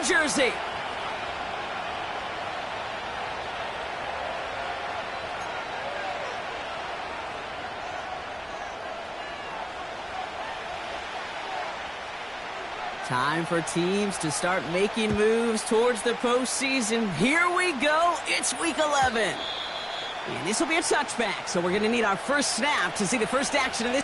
jersey. Time for teams to start making moves towards the postseason. Here we go. It's week 11. And this will be a touchback, so we're going to need our first snap to see the first action of this.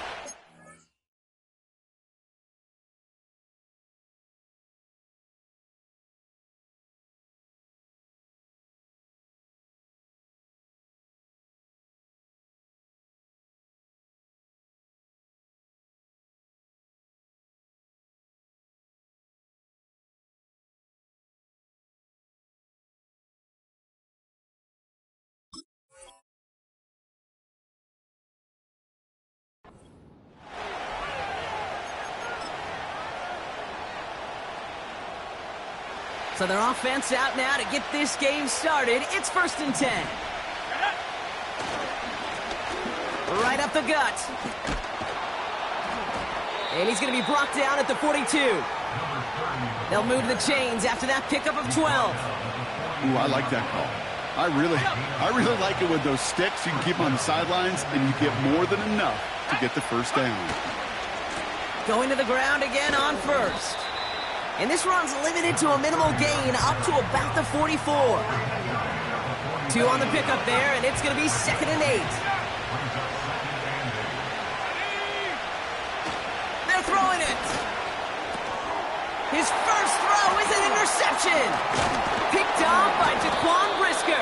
So their offense out now to get this game started. It's 1st and 10. Right up the gut. And he's going to be brought down at the 42. They'll move the chains after that pickup of 12. Ooh, I like that call. I really like it with those sticks. You can keep them on the sidelines, and you get more than enough to get the first down. Going to the ground again on first. And this run's limited to a minimal gain up to about the 44. 2 on the pickup there, and it's going to be 2nd and 8. They're throwing it. His first throw is an interception. Picked off by Jaquan Brisker.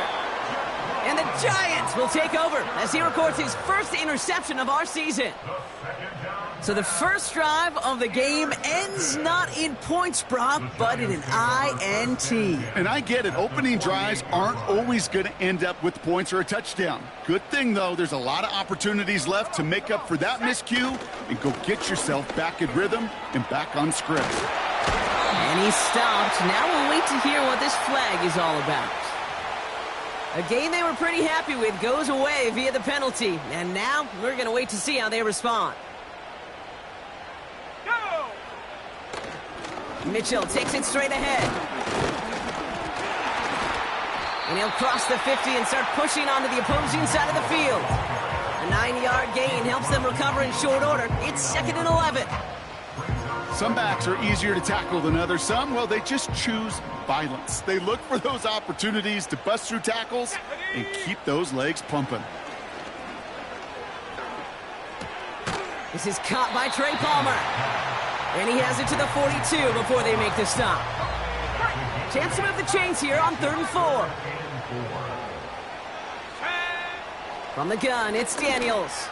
And the Giants will take over as he records his first interception of our season. So the first drive of the game ends not in points, Brock, but in an INT. And I get it. Opening drives aren't always going to end up with points or a touchdown. Good thing, though, there's a lot of opportunities left to make up for that miscue and go get yourself back in rhythm and back on script. And he stopped. Now we'll wait to hear what this flag is all about. A game they were pretty happy with goes away via the penalty. And now we're going to wait to see how they respond. Mitchell takes it straight ahead. And he'll cross the 50 and start pushing onto the opposing side of the field. A 9-yard gain helps them recover in short order. It's 2nd and 11. Some backs are easier to tackle than others. Some, well, they just choose violence. They look for those opportunities to bust through tackles and keep those legs pumping. This is caught by Trey Palmer. And he has it to the 42 before they make the stop. Chance to move the chains here on 3rd and 4. From the gun, it's Daniels.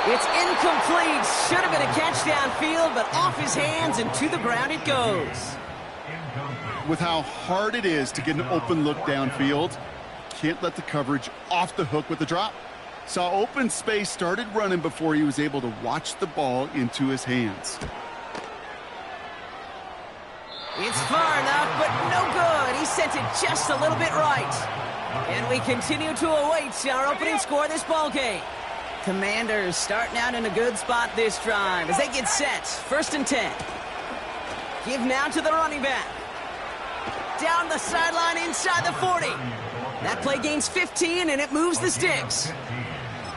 It's incomplete. Should have been a catch downfield, but off his hands and to the ground it goes. With how hard it is to get an open look downfield, can't let the coverage off the hook with the drop. Saw open space, started running before he was able to watch the ball into his hands. It's far enough, but no good. He sent it just a little bit right. And we continue to await our opening score of this ball game. Commanders starting out in a good spot this drive as they get set. 1st and 10. Give now to the running back. Down the sideline inside the 40. That play gains 15, and it moves the sticks.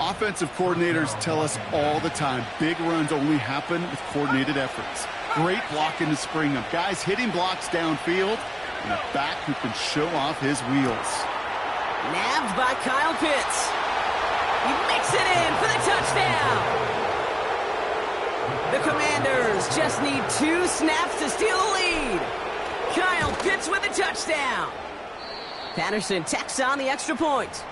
Offensive coordinators tell us all the time, big runs only happen with coordinated efforts. Great blocking to spring them. Guys hitting blocks downfield, and a back who can show off his wheels. Nabbed by Kyle Pitts. He makes it in for the touchdown. The Commanders just need 2 snaps to steal the lead. Kyle Pitts with a touchdown. Patterson tacks on the extra point.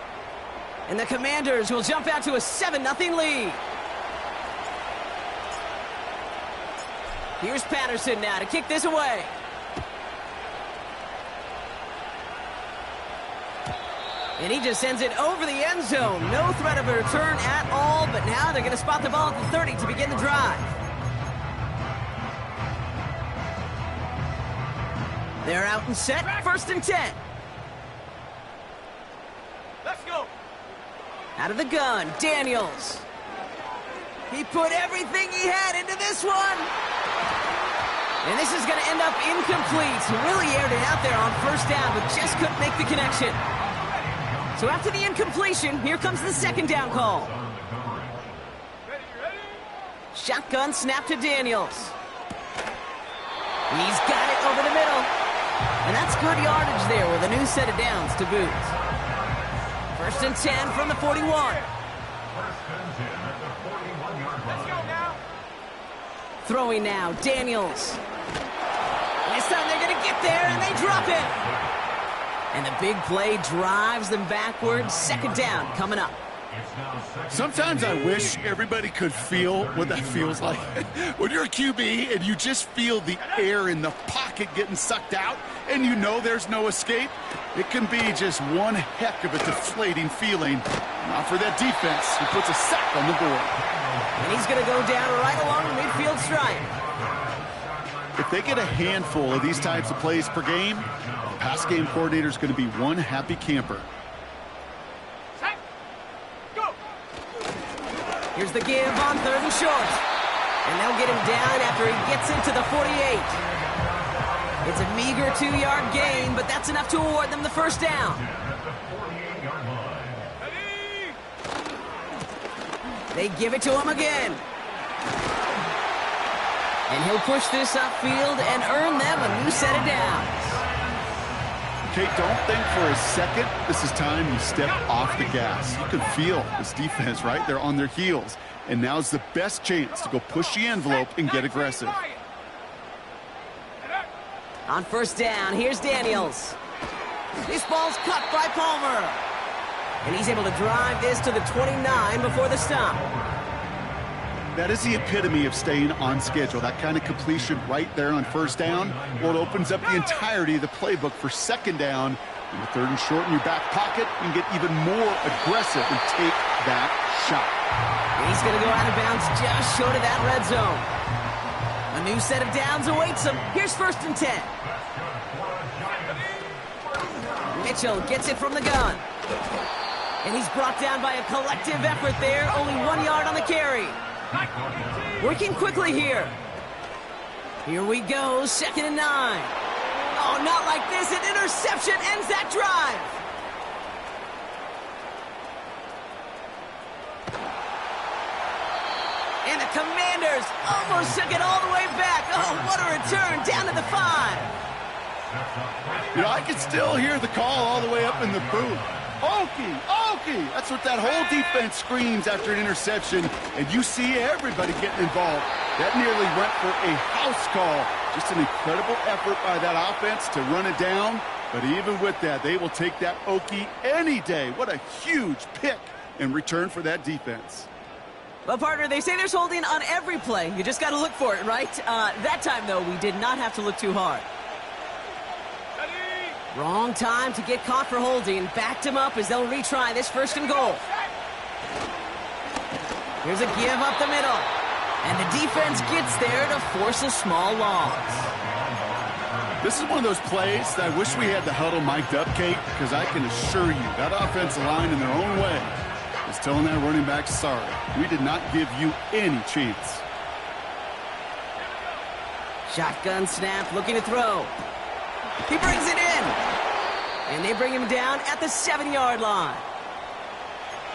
And the Commanders will jump out to a 7-0 lead. Here's Patterson now to kick this away. And he just sends it over the end zone. No threat of a return at all, but now they're going to spot the ball at the 30 to begin the drive. They're out and set. 1st and 10. Let's go. Out of the gun, Daniels. He put everything he had into this one. And this is going to end up incomplete. Really aired it out there on first down, but just couldn't make the connection. So after the incompletion, here comes the second down call. Shotgun snap to Daniels. He's got it over the middle. And that's good yardage there with a new set of downs to boot. 1st and 10 from the 41. Throwing now, Daniels. And this time they're going to get there, and they drop it. And the big play drives them backwards. 2nd down coming up. Sometimes I wish everybody could feel what that feels like. When you're a QB and you just feel the air in the pocket getting sucked out and you know there's no escape, it can be just one heck of a deflating feeling. Not for that defense, who puts a sack on the board. And he's going to go down right along the midfield stripe. If they get a handful of these types of plays per game, the pass game coordinator is going to be one happy camper. Here's the give on 3rd and short. And they'll get him down after he gets into the 48. It's a meager 2-yard gain, but that's enough to award them the first down. They give it to him again. And he'll push this upfield and earn them a new set of downs. Okay, don't think for a second this is time you step off the gas. You can feel this defense, right? They're on their heels. And now's the best chance to go push the envelope and get aggressive. On 1st down, here's Daniels. This ball's cut by Palmer. And he's able to drive this to the 29 before the stop. That is the epitome of staying on schedule. That kind of completion right there on 1st down. Well, it opens up the entirety of the playbook for 2nd down. In the 3rd and short in your back pocket, you can get even more aggressive and take that shot. And he's going to go out of bounds just short of that red zone. A new set of downs awaits him. Here's 1st and 10. Mitchell gets it from the gun. And he's brought down by a collective effort there. Only 1 yard on the carry. Working quickly here. Here we go, 2nd and 9. Oh, not like this. An interception ends that drive. And the Commanders almost took it all the way back. Oh, what a return, down to the 5. You know, I can still hear the call all the way up in the booth. Okie, Okie! That's what that whole defense screams after an interception, and you see everybody getting involved. That nearly went for a house call. Just an incredible effort by that offense to run it down, but even with that, they will take that Okie any day. What a huge pick in return for that defense. Well, partner, they say there's holding on every play. You just got to look for it, right? That time, though, we did not have to look too hard. Wrong time to get caught for holding. Backed him up as they'll retry this 1st and goal. Here's a give up the middle. And the defense gets there to force a small loss. This is one of those plays that I wish we had the huddle mic'd up, Kate, because I can assure you that offensive line in their own way is telling that running back, sorry, we did not give you any chance. Shotgun snap, looking to throw. He brings it in. And they bring him down at the 7-yard line.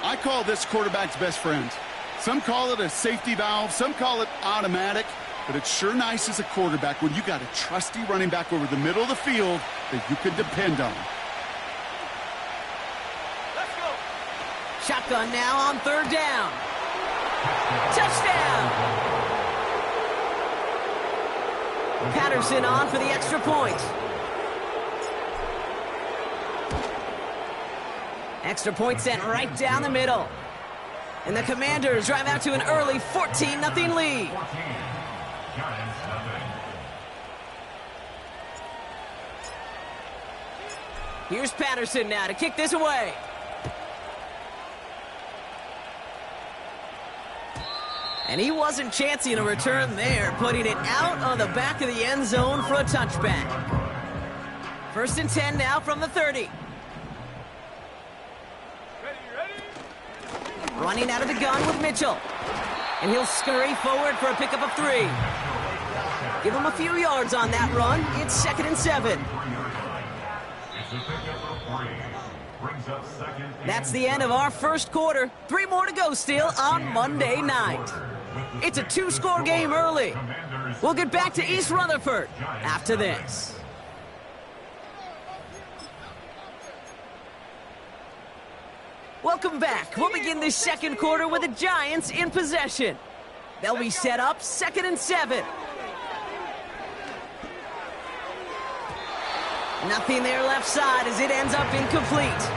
I call this quarterback's best friend. Some call it a safety valve, some call it automatic, but it's sure nice as a quarterback when you got a trusty running back over the middle of the field that you can depend on. Let's go. Shotgun now on 3rd down. Touchdown. Patterson on for the extra point. Extra point sent right down the middle. And the Commanders drive out to an early 14-0 lead. Here's Patterson now to kick this away. And he wasn't chancing a return there, putting it out on the back of the end zone for a touchback. 1st and 10 now from the 30. Running out of the gun with Mitchell. And he'll scurry forward for a pickup of 3. Give him a few yards on that run. It's 2nd and 7. That's the end of our first quarter. 3 more to go still on Monday night. It's a 2-score game early. We'll get back to East Rutherford after this. Welcome back. We'll begin this second quarter with the Giants in possession. They'll be set up 2nd and 7. Nothing there left side as it ends up incomplete.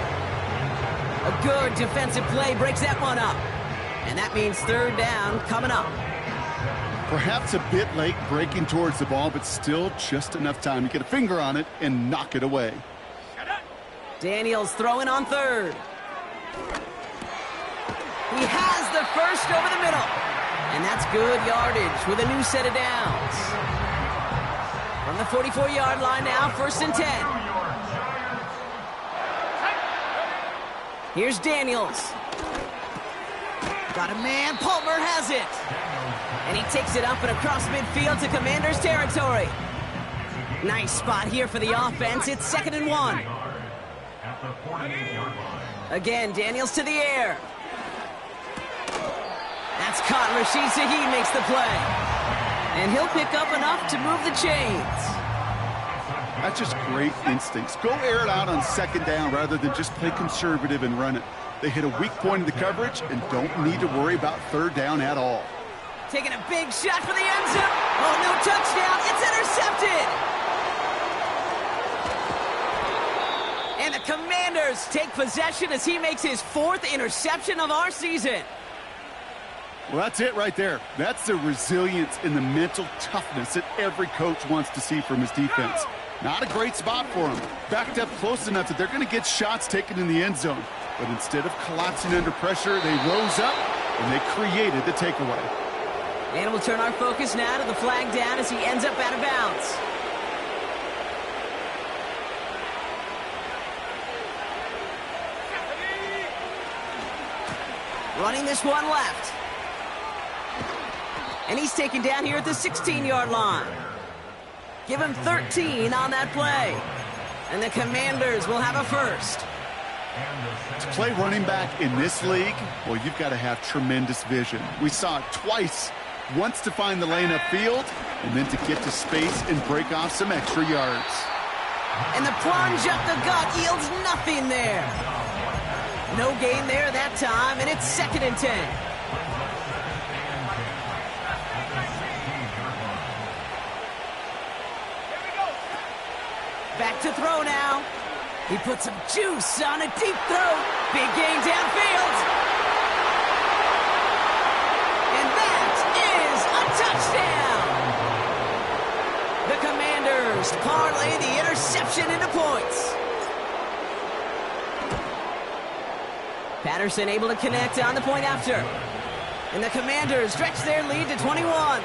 A good defensive play breaks that one up. And that means 3rd down coming up. Perhaps a bit late breaking towards the ball, but still just enough time to get a finger on it and knock it away. Daniels throwing on 3rd. He has the first over the middle. And that's good yardage with a new set of downs. From the 44-yard line now, 1st and 10. Here's Daniels. Got a man. Palmer has it. And he takes it up and across midfield to Commanders territory. Nice spot here for the offense. It's 2nd and 1. Again, Daniels to the air. That's caught. Rashid Shaheed makes the play. And he'll pick up enough to move the chains. That's just great instincts. Go air it out on 2nd down rather than just play conservative and run it. They hit a weak point in the coverage and don't need to worry about 3rd down at all. Taking a big shot for the end zone. Oh, no touchdown. It's intercepted. And the Commanders take possession as he makes his 4th interception of our season. Well, that's it right there. That's the resilience and the mental toughness that every coach wants to see from his defense. Not a great spot for him. Backed up close enough that they're going to get shots taken in the end zone. But instead of collapsing under pressure, they rose up and they created the takeaway. And we'll turn our focus now to the flag down as he ends up out of bounds. Running this one left. And he's taken down here at the 16-yard line. Give him 13 on that play. And the Commanders will have a first. To play running back in this league, well, you've got to have tremendous vision. We saw it twice. Once to find the lane upfield, and then to get to space and break off some extra yards. And the plunge up the gut yields nothing there. No gain there that time, and it's 2nd and 10. Back to throw now. He puts some juice on a deep throw. Big gain downfield. And that is a touchdown. The Commanders parlay the interception into points. Patterson able to connect on the point after. And the Commanders stretch their lead to 21.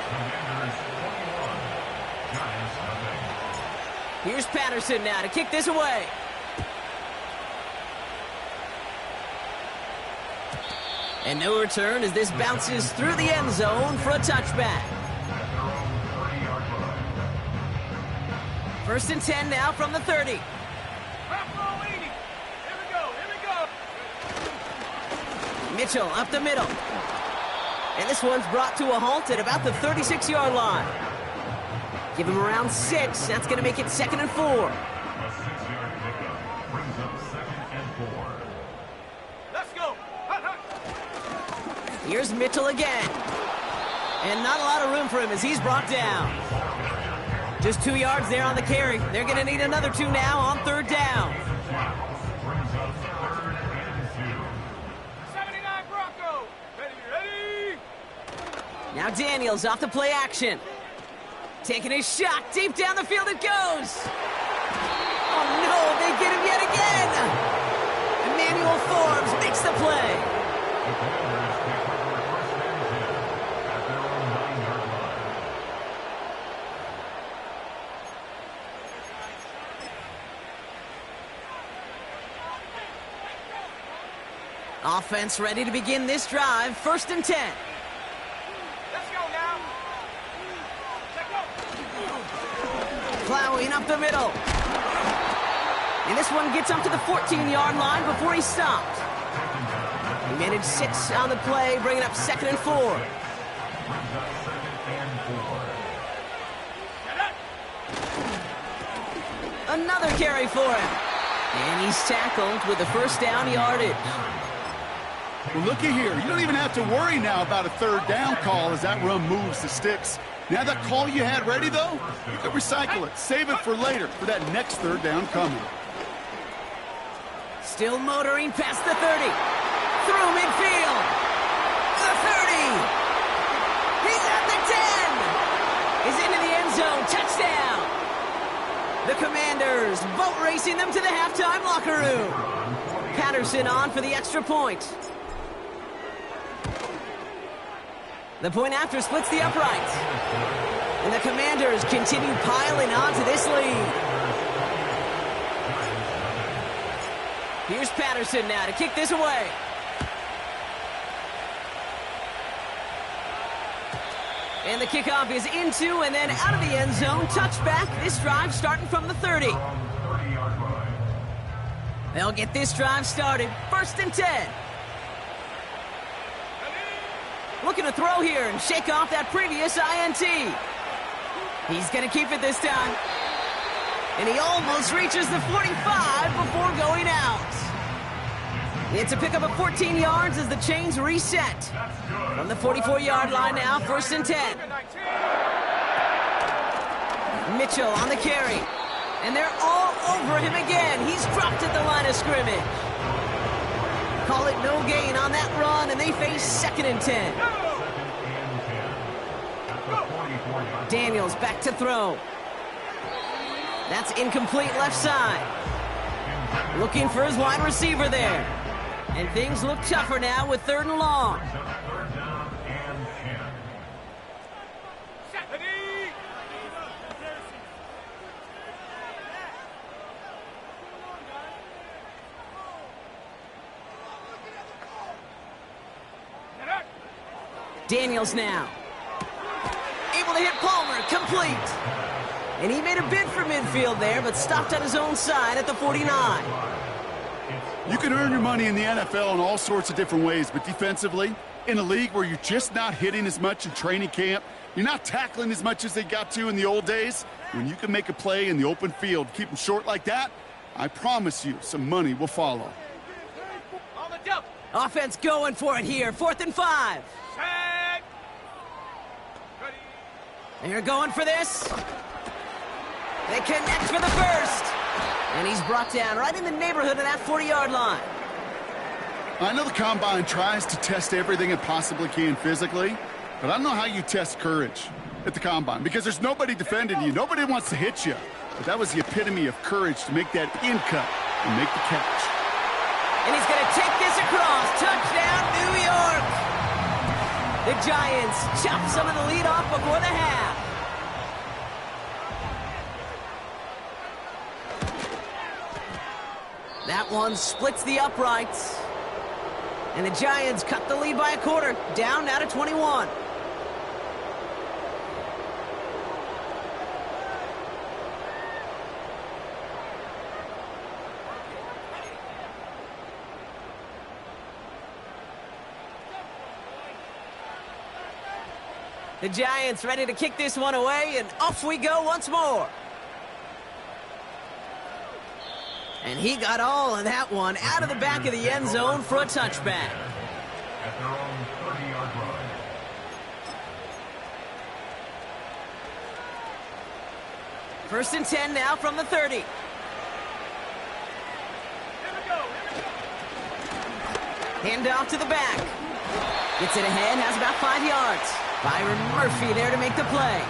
Here's Patterson now to kick this away. And no return as this bounces through the end zone for a touchback. 1st and 10 now from the 30. Mitchell up the middle. And this one's brought to a halt at about the 36-yard line. Give him around 6. That's going to make it 2nd and 4. Let's go. Here's Mitchell again. And not a lot of room for him as he's brought down. Just 2 yards there on the carry. They're going to need another 2 now on 3rd down. 79 Bronco. Ready. Now Daniels off the play action. Taking his shot. Deep down the field it goes. Oh, no. They get him yet again. Emmanuel Forbes makes the play. Offense ready to begin this drive. 1st and 10. Let's go now. Let's go. Plowing up the middle. And this one gets up to the 14-yard line before he's stopped. He managed 6 on the play, bringing up 2nd and 4. Another carry for him. And he's tackled with the first down yardage. Well, looky here. You don't even have to worry now about a 3rd down call as that run moves the sticks. Now that call you had ready, though, you can recycle it. Save it for later for that next 3rd down coming. Still motoring past the 30. Through midfield. The 30. He's at the 10. He's into the end zone. Touchdown. The Commanders boat racing them to the halftime locker room. Patterson on for the extra point. The point after splits the uprights. And the Commanders continue piling on to this lead. Here's Patterson now to kick this away. And the kickoff is into and then out of the end zone. Touchback. This drive starting from the 30. They'll get this drive started. 1st and 10. Looking to throw here and shake off that previous INT. He's going to keep it this time. And he almost reaches the 45 before going out. It's a pickup of 14 yards as the chains reset. From the 44-yard line now, 1st and 10. Mitchell on the carry. And they're all over him again. He's dropped at the line of scrimmage. Call it no gain on that run, and they face 2nd and 10. Daniels back to throw. That's incomplete left side. Looking for his wide receiver there. And things look tougher now with 3rd and long. Daniels now. Able to hit Palmer, complete. And he made a bid for midfield there, but stopped on his own side at the 49. You can earn your money in the NFL in all sorts of different ways, but defensively, in a league where you're just not hitting as much in training camp, you're not tackling as much as they got to in the old days, when you can make a play in the open field, keep them short like that, I promise you some money will follow. Offense going for it here, 4th and 5. They're going for this. They connect for the first. And he's brought down right in the neighborhood of that 40-yard line. I know the Combine tries to test everything it possibly can physically, but I don't know how you test courage at the Combine because there's nobody defending you. Nobody wants to hit you. But that was the epitome of courage to make that in cut and make the catch. And he's going to take this across. Touchdown, New York. The Giants chop some of the lead off before the half. That one splits the uprights. And the Giants cut the lead by a quarter, down now to 21. The Giants ready to kick this one away, and off we go once more. And he got all of that one out of the back of the end zone for a touchback. At their own 30-yard line. First and 10 now from the 30. Hand off to the back. Gets it ahead, has about 5 yards. Byron Murphy there to make the play.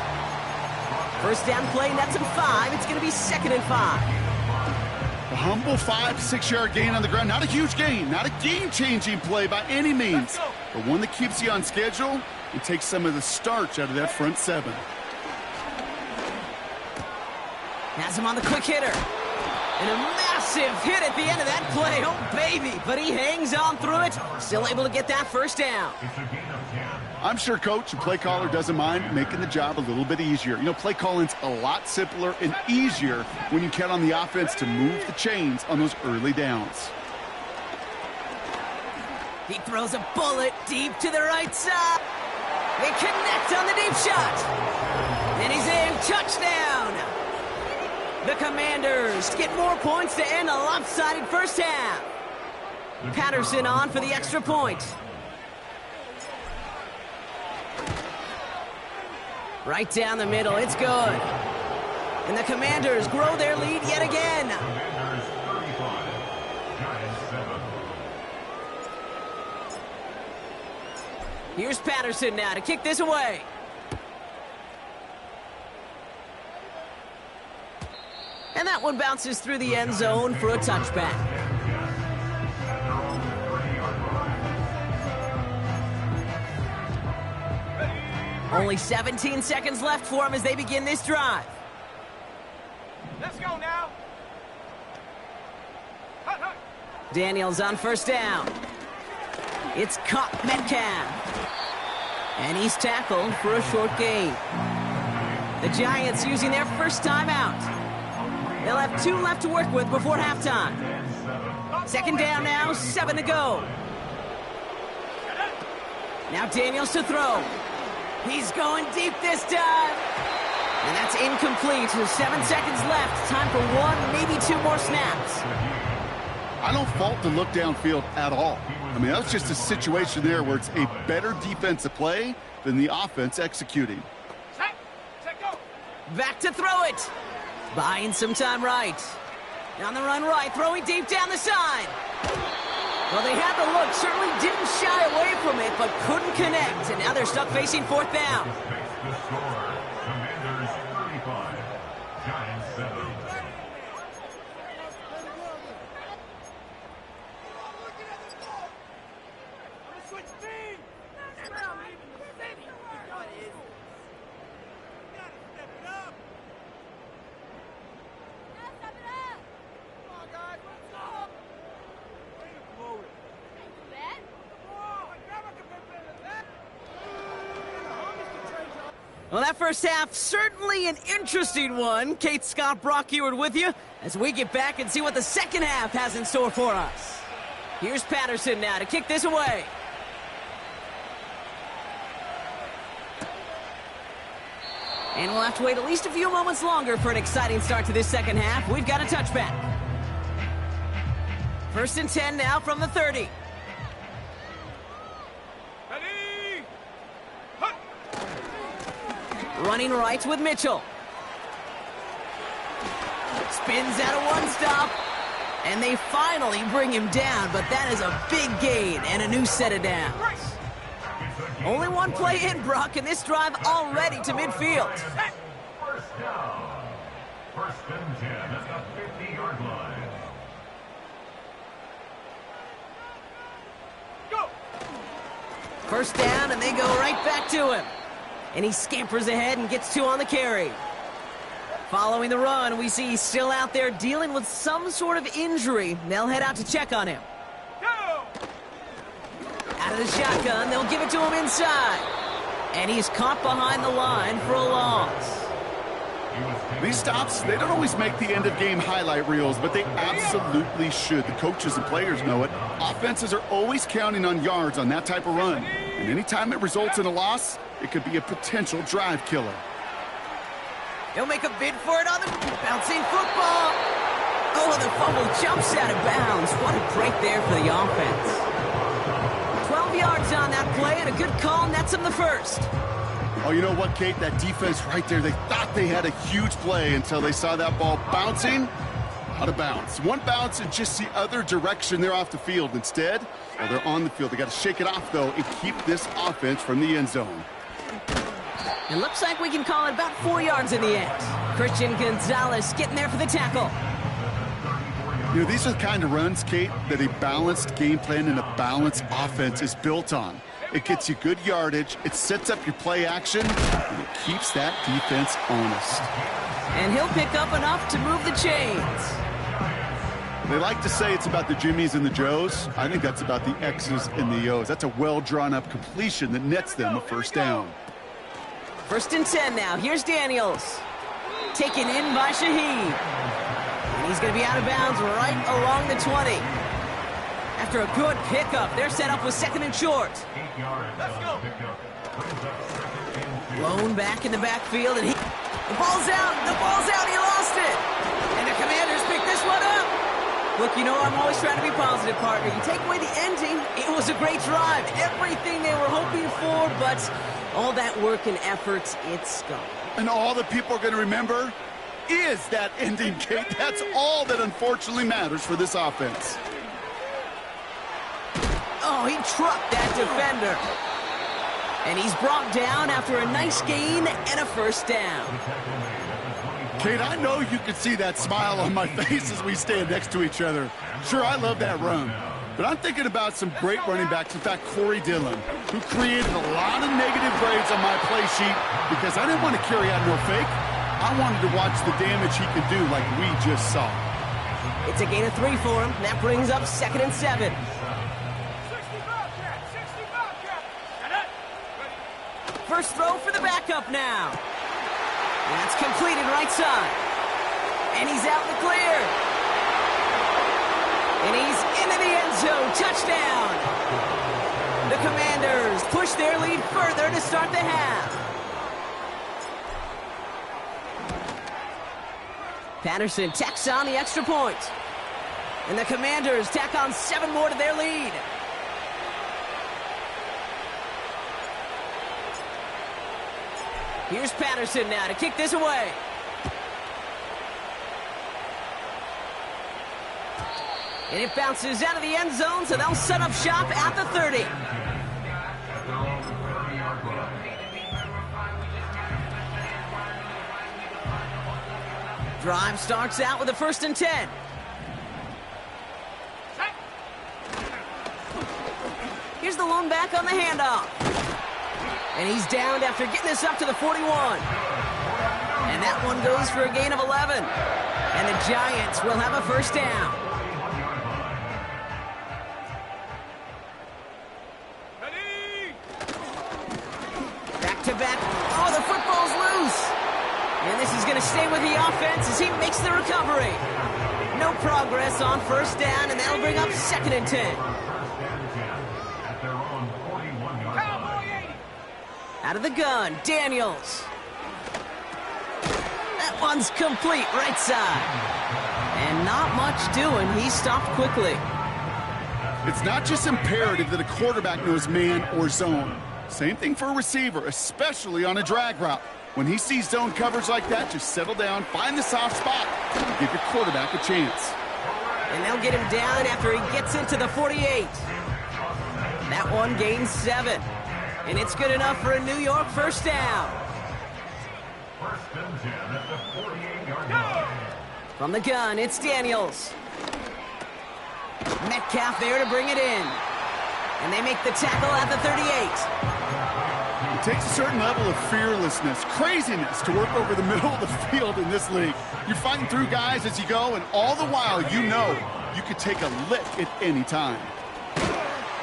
First down play, nets him 5. It's going to be 2nd and 5. A humble 5 to 6 yard gain on the ground. Not a huge gain, not a game-changing play by any means, but one that keeps you on schedule and takes some of the starch out of that front 7. Has him on the quick hitter. And a massive hit at the end of that play. Oh, baby. But he hangs on through it. Still able to get that first down. It's a gain of 10. I'm sure coach and play caller doesn't mind making the job a little bit easier. You know, play calling's a lot simpler and easier when you count on the offense to move the chains on those early downs. He throws a bullet deep to the right side. They connect on the deep shot. And he's in. Touchdown. The Commanders get more points to end a lopsided first half. Patterson on for the extra point. Right down the middle. It's good. And the Commanders grow their lead yet again. Commanders 35, Giants 7. Here's Patterson now to kick this away. And that one bounces through the end zone for a touchback. Only 17 seconds left for him as they begin this drive. Let's go now. Hut, hut. Daniels on first down. It's caught Metcalf. And he's tackled for a short gain. The Giants using their first timeout. They'll have 2 left to work with before halftime. Second down now, 7 to go. Now Daniels to throw. He's going deep this time. And that's incomplete. 7 seconds left. Time for 1, maybe 2 more snaps. I don't fault the look downfield at all. I mean, that's just a situation there where it's a better defensive play than the offense executing. Set, go. Back to throw it. Buying some time right. On the run right, throwing deep down the side. Well, they had the look, certainly didn't shy away from it, but couldn't connect. And now they're stuck facing fourth down. The score, Commanders 35, Giants 7. Well, that first half, certainly an interesting one. Kate, Scott, Brock Ewart with you as we get back and see what the second half has in store for us. Here's Patterson now to kick this away. And we'll have to wait at least a few moments longer for an exciting start to this second half. We've got a touchback. 1st and 10 now from the 30. Ready? Hut. Running right with Mitchell. Spins out of one stop. And they finally bring him down, but that is a big gain and a new set of downs. Only one play in, Brock, and this drive already to midfield. First down. 1st and 10 at the 50-yard line. Go. First down, and they go right back to him. And he scampers ahead and gets 2 on the carry. Following the run, we see he's still out there dealing with some sort of injury. They'll head out to check on him. Go. Out of the shotgun, they'll give it to him inside. And he's caught behind the line for a loss. These stops, they don't always make the end-of-game highlight reels, but they absolutely should. The coaches and players know it. Offenses are always counting on yards on that type of run. And anytime it results in a loss, it could be a potential drive killer. He'll make a bid for it on the bouncing football. Oh, the fumble jumps out of bounds. What a break there for the offense. 12 yards on that play, and a good call nets him the first. Oh, you know what, Kate? That defense right there, they thought they had a huge play until they saw that ball bouncing out of bounds. One bounce and just the other direction, they're off the field. Instead, well, they're on the field. They got to shake it off, though, and keep this offense from the end zone. It looks like we can call it about 4 yards in the end. Christian Gonzalez getting there for the tackle. You know, these are the kind of runs, Kate, that a balanced game plan and a balanced offense is built on. It gets you good yardage, it sets up your play action, and it keeps that defense honest. And he'll pick up enough to move the chains. They like to say it's about the Jimmies and the Joes. I think that's about the X's and the O's. That's a well-drawn-up completion that nets them a first down. 1st and 10 now. Here's Daniels. Taken in by Shaheed. And he's going to be out of bounds right along the 20. After a good pickup, they're set up with 2nd and short. Let's go. Blown back in the backfield, and the ball's out. The ball's out. He lost it. And the Commanders pick this one up. Look, you know I'm always trying to be positive, partner. You take away the ending, it was a great drive. Everything they were hoping for, but all that work and effort, it's gone. And all that people are going to remember is that ending, Kate. That's all that unfortunately matters for this offense. Oh, he trucked that defender. And he's brought down after a nice gain and a first down. Kate, I know you can see that smile on my face as we stand next to each other. Sure, I love that run. But I'm thinking about some great running backs. In fact, Corey Dillon, who created a lot of negative grades on my play sheet because I didn't want to carry out no fake. I wanted to watch the damage he could do like we just saw. It's a gain of 3 for him. That brings up 2nd and 7. 65 cap. 65 cap. Got it. Ready. First throw for the backup now. And that's completed right side. And he's out in the clear. And he's into the end zone. Touchdown. The Commanders push their lead further to start the half. Patterson tacks on the extra point. And the Commanders tack on 7 more to their lead. Here's Patterson now to kick this away. And it bounces out of the end zone, so they'll set up shop at the 30. Drive starts out with a 1st and 10. Here's the lone back on the handoff. And he's downed after getting this up to the 41. And that one goes for a gain of 11. And the Giants will have a first down. Ready. Back to back. Oh, the football's loose. And this is going to stay with the offense as he makes the recovery. No progress on first down, and that'll bring up 2nd and 10. Cowboy 80. Out of the gun, Daniels. That one's complete, right side. And not much doing. He stopped quickly. It's not just imperative that a quarterback knows man or zone. Same thing for a receiver, especially on a drag route. When he sees zone coverage like that, just settle down, find the soft spot, and give your quarterback a chance. And they'll get him down after he gets into the 48. That one gains 7. And it's good enough for a New York first down. First and 10 at the 48-yard line. From the gun, it's Daniels. Metcalf there to bring it in. And they make the tackle at the 38. It takes a certain level of fearlessness, craziness to work over the middle of the field in this league. You're fighting through guys as you go, and all the while you know you could take a lick at any time.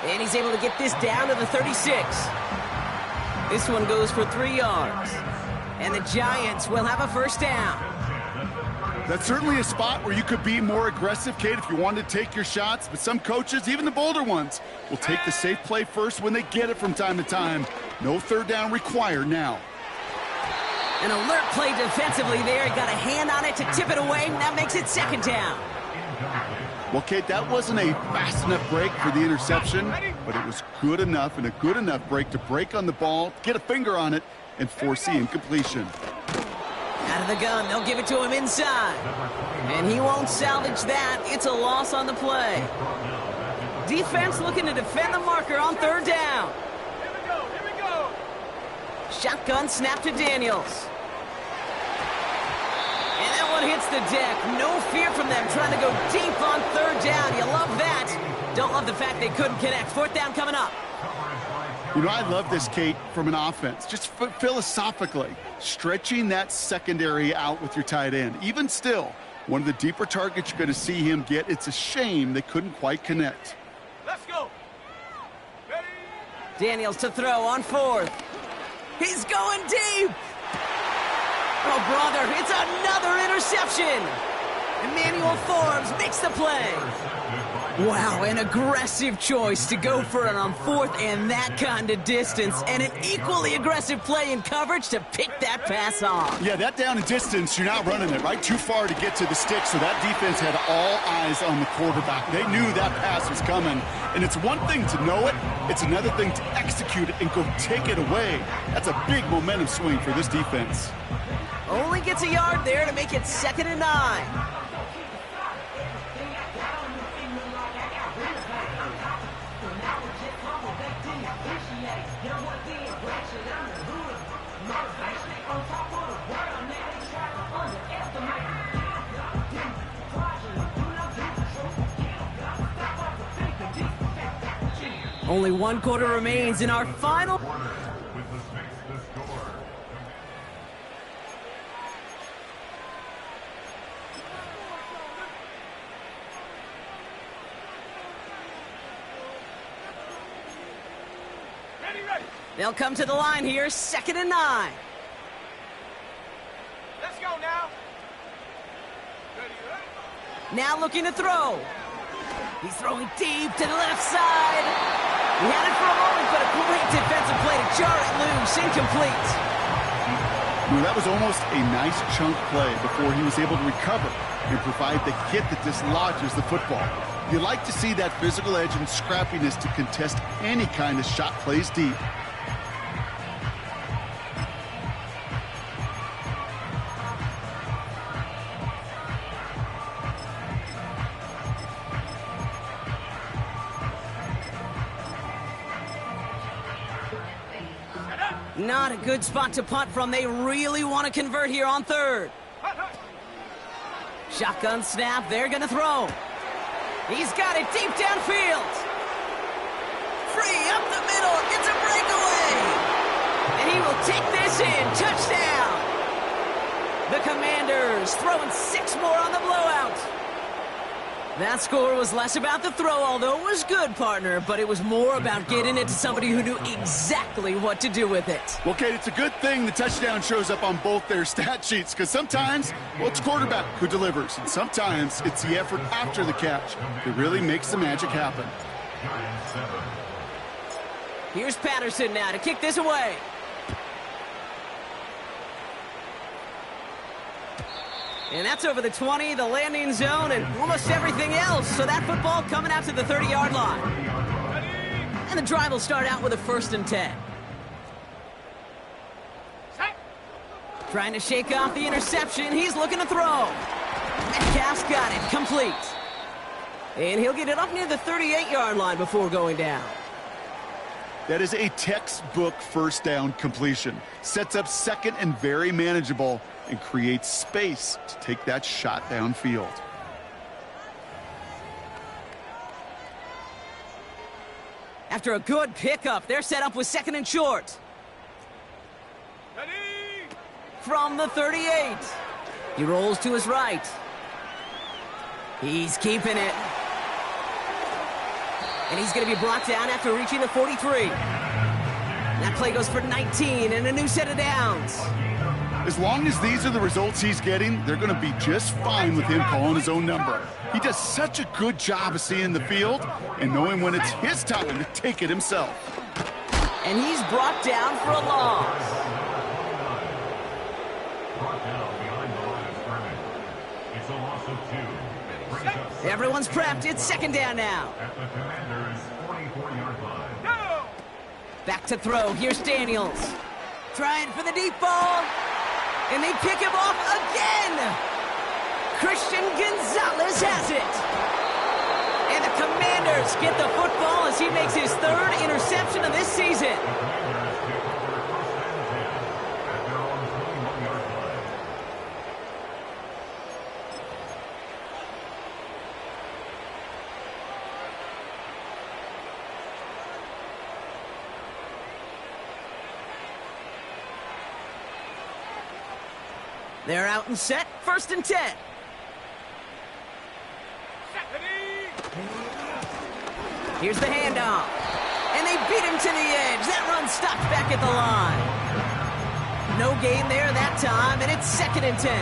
And he's able to get this down to the 36. This one goes for 3 yards. And the Giants will have a first down. That's certainly a spot where you could be more aggressive, Kate, if you wanted to take your shots. But some coaches, even the bolder ones, will take the safe play first when they get it from time to time. No third down required now. An alert play defensively there. He got a hand on it to tip it away, and that makes it 2nd down. Well, Kate, that wasn't a fast enough break for the interception, but it was good enough and a good enough break to break on the ball, get a finger on it, and force the incompletion. Out of the gun, they'll give it to him inside. And he won't salvage that. It's a loss on the play. Defense looking to defend the marker on 3rd down. Here we go. Here we go. Shotgun snap to Daniels. And that one hits the deck. No fear from them trying to go deep on 3rd down. You love that. Don't love the fact they couldn't connect. 4th down coming up. You know, I love this, Kate, from an offense. Just philosophically, stretching that secondary out with your tight end. Even still, One of the deeper targets you're going to see him get. It's a shame they couldn't quite connect. Let's go. Ready? Daniels to throw on 4th. He's going deep. Oh, brother, it's another interception. Emmanuel Forbes makes the play. Wow, an aggressive choice to go for it on 4th and that kind of distance, and an equally aggressive play in coverage to pick that pass off. Yeah, that down and distance, you're not running it, right? Too far to get to the stick, so that defense had all eyes on the quarterback. They knew that pass was coming, and it's one thing to know it, it's another thing to execute it and go take it away. That's a big momentum swing for this defense. Only gets a yard there to make it 2nd and 9. Only 1 quarter remains in our final. Ready, ready. They'll come to the line here, 2nd and 9. Let's go now. Ready, ready. Now looking to throw. He's throwing deep to the left side. He had it for a moment, but a great defensive play to jar it loose, incomplete. Well, that was almost a nice chunk play before he was able to recover and provide the hit that dislodges the football. You like to see that physical edge and scrappiness to contest any kind of shot plays deep. Not a good spot to punt from. They really want to convert here on 3rd. Shotgun snap, they're going to throw. He's got it deep downfield. Free up the middle, gets a breakaway. And he will take this in, touchdown. The Commanders throwing 6 more on the blowout. That score was less about the throw, although it was good, partner, but it was more about getting it to somebody who knew exactly what to do with it. Well, Kate, it's a good thing the touchdown shows up on both their stat sheets, because sometimes, well, it's quarterback who delivers, and sometimes it's the effort after the catch that really makes the magic happen. Here's Patterson now to kick this away. And that's over the 20, the landing zone, and almost everything else. So that football coming out to the 30-yard line. And the drive will start out with a 1st and 10. Trying to shake off the interception. He's looking to throw. Metcalf's got it, complete. And he'll get it up near the 38-yard line before going down. That is a textbook 1st down completion. Sets up 2nd and very manageable, and creates space to take that shot downfield. After a good pickup, they're set up with 2nd and short. Ready. From the 38. He rolls to his right. He's keeping it. And he's going to be brought down after reaching the 43. That play goes for 19 and a new set of downs. As long as these are the results he's getting, they're going to be just fine with him calling his own number. He does such a good job of seeing the field and knowing when it's his time to take it himself. And he's brought down for a loss. Everyone's prepped. It's 2nd down now. At the Commanders' 44-yard line. Go. Back to throw. Here's Daniels. Trying for the deep ball. And they pick him off again. Christian Gonzalez has it. And the Commanders get the football as he makes his 3rd interception of this season. They're out and set, 1st and 10. Here's the handoff. And they beat him to the edge. That run stopped back at the line. No gain there that time, and it's 2nd and 10.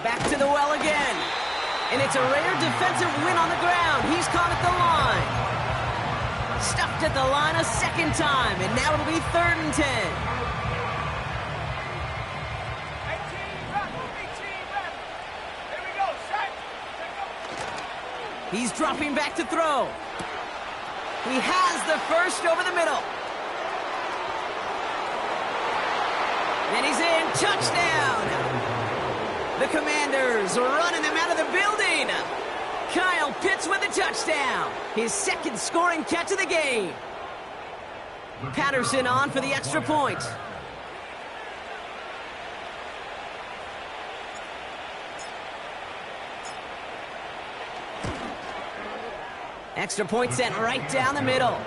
Back to the well again. And it's a rare defensive win on the ground. He's caught at the line. Stuffed at the line a 2nd time, and now it'll be 3rd and 10. 18 back. Here we go, set. He's dropping back to throw. He has the first over the middle. And he's in. Touchdown. The Commanders running them out of the building. Kyle Pitts with a touchdown. His 2nd scoring catch of the game. Patterson on for the extra point. Extra point sent right down the middle.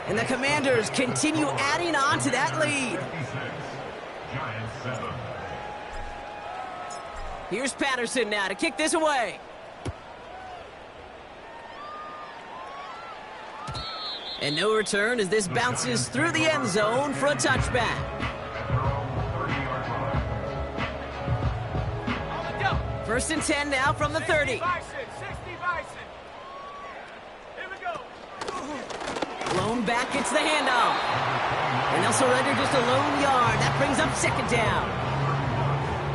And the Commanders continue adding on to that lead. Giants 7. Here's Patterson now to kick this away. And no return as this bounces through the end zone for a touchback. On the jump. 1st and 10 now from the 30. 60 Bison. Here we go. Blown back, it's the handoff. And they'll surrender just a lone yard. That brings up 2nd down.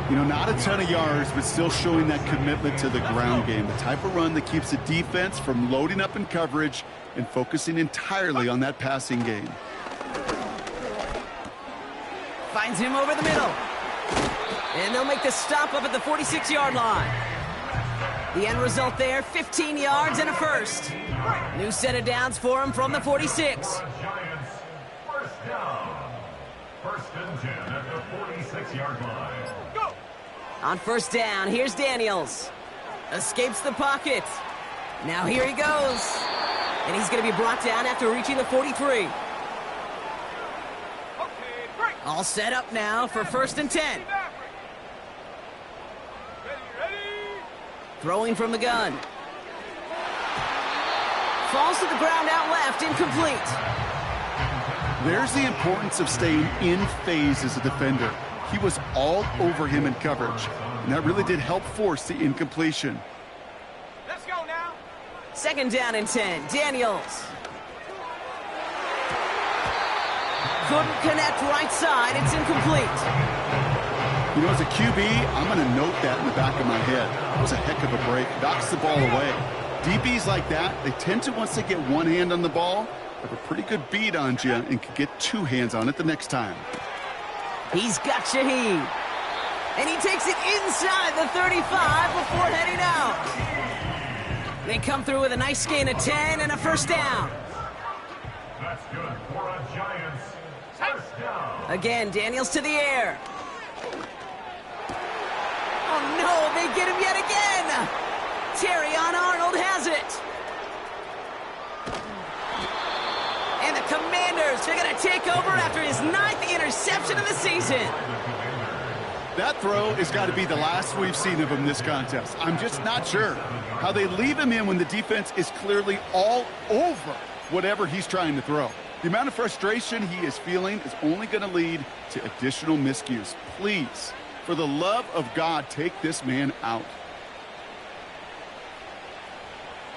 You know, not a ton of yards, but still showing that commitment to the ground game. The type of run that keeps the defense from loading up in coverage and focusing entirely on that passing game. Finds him over the middle. And they'll make the stop up at the 46-yard line. The end result there, 15 yards and a first. New set of downs for him from the 46. Giants, 1st down. 1st and 10 at the 46-yard line. Go. On 1st down, here's Daniels. Escapes the pocket. Now here he goes. And he's going to be brought down after reaching the 43. Okay, break. All set up now for 1st and 10. Ready. Throwing from the gun. Falls to the ground out left, incomplete. There's the importance of staying in phase as a defender. He was all over him in coverage, and that really did help force the incompletion. Let's go now. 2nd down and 10. Daniels. Couldn't connect right side. It's incomplete. You know, as a QB, I'm going to note that in the back of my head. It was a heck of a break. Knocks the ball away. DBs like that, they tend to, once they get one hand on the ball, have a pretty good beat on you and can get 2 hands on it the next time. He's got Shaheed. And he takes it inside the 35 before heading out. They come through with a nice gain of 10 and a 1st down. That's good for a Giants 1st down. Again, Daniels to the air. Oh no, they get him yet again. Terrion Arnold has it. And the Commanders are going to take over after his 9th interception of the season. That throw has got to be the last we've seen of him this contest. I'm just not sure how they leave him in when the defense is clearly all over whatever he's trying to throw. The amount of frustration he is feeling is only going to lead to additional miscues. Please, for the love of God, take this man out.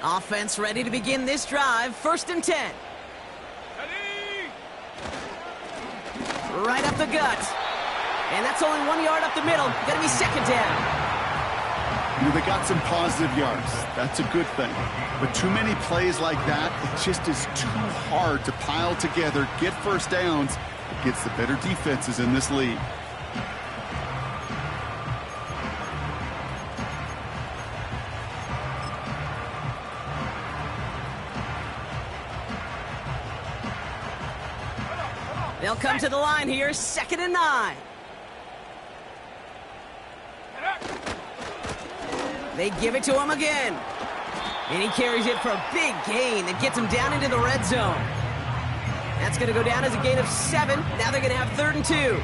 Offense ready to begin this drive. 1st and 10. Ready. Right up the gut. And that's only 1 yard up the middle. Gonna be 2nd down. You know, they got some positive yards. That's a good thing. But too many plays like that, it just is too hard to pile together, get 1st downs against the better defenses in this league. They'll come to the line here, 2nd and 9. They give it to him again. And he carries it for a big gain that gets him down into the red zone. That's going to go down as a gain of 7. Now they're going to have 3rd and 2.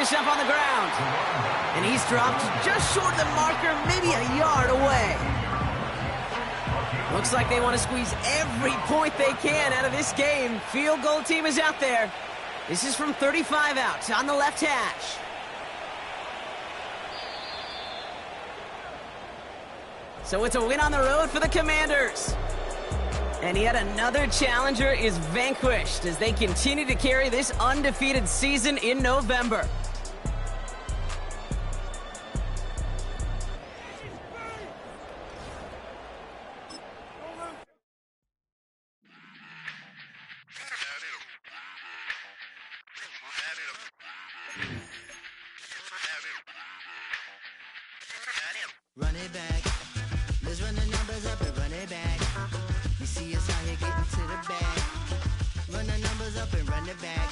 finish up on the ground. And he's dropped just short of the marker, maybe a yard away. Looks like they want to squeeze every point they can out of this game. Field goal team is out there. This is from 35 out on the left hash. So it's a win on the road for the Commanders. And yet another challenger is vanquished as they continue to carry this undefeated season in November. Run it back. Let's run the numbers up and run it back. You see us out here getting to the bag. Run the numbers up and run it back.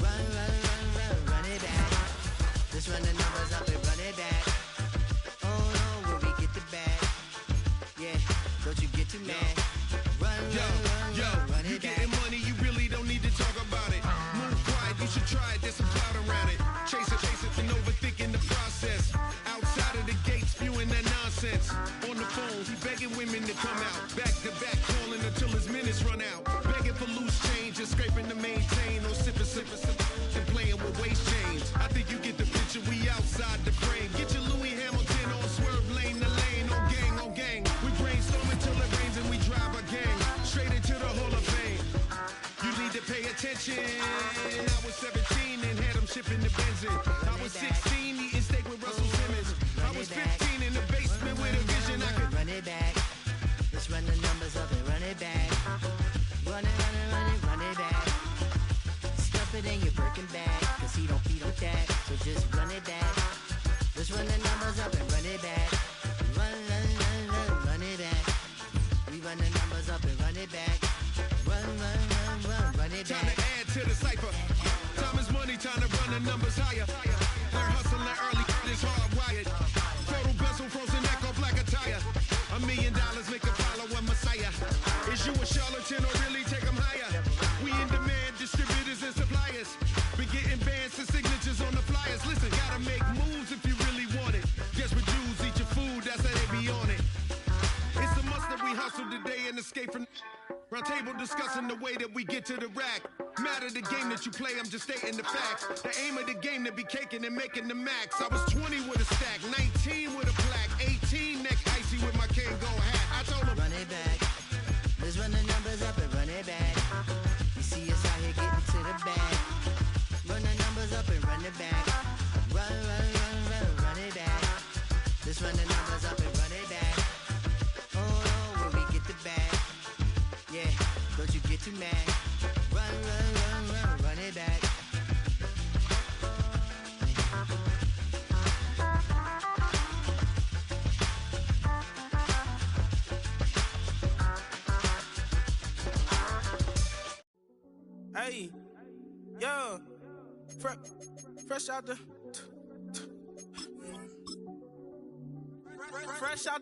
Run it back. Let's run the numbers up and run it back. Oh no, will we get the bag? Yeah, don't you get too mad. Run it back. You getting money, you really don't need to talk about it. Move quiet, you should try it, there's some cloud around it. Chase it, and overthinking the process. Outside of the gates, spewing that nonsense. On the phone, he begging women to come out. Back to back, calling until his minutes run out. Begging for loose change, just scraping to maintain. No sipping, and playing with waist chains. I think you get the picture, we outside the frame. Get your Louis Hamilton on swerve lane to lane. On gang. We brainstorm until it rains and we drive a gang. Straight into the Hall of Fame. You need to pay attention. I was 17 and had them shipping the benzin. I was 16 eating steak with Russell Simmons. I was 15 in the basement with a vision. I could run it back. Let's run the numbers up and run it back. Run it back. Stuff it in your Birkin bag, cause he don't that. So just run it back. Let's run the numbers up and run it back. Run it back. We run the numbers up and run it back. Run it back. Time to add to the cipher. Time is money, time to run the numbers higher. They're hustling early, it's hardwired. Total bezel, frozen neck or black attire. $1 million make a follower Messiah. Is you a charlatan or really take them higher? We in demand, distributors and suppliers. Been getting bands and signatures on the flyers. Listen, gotta make moves if you really want it. Guess with Jews, eat your food, that's how they be on it. It's a must that we hustle today and escape from round table discussing the way that we get to the rack. Matter the game that you play, I'm just stating the facts. The aim of the game to be caking and making the max. I was 20 with a stack, 19 with a plaque, 18 neck icy with my Kango hat. I told him, run it back. Let's run the numbers up and run it back. You see us out here getting to the bag. Run the numbers up and run it back. Run it back. Let's run the numbers up and run it back. Oh no, will we get the bag? Yeah, don't you get too mad. Run it back. Hey, yo, fresh out the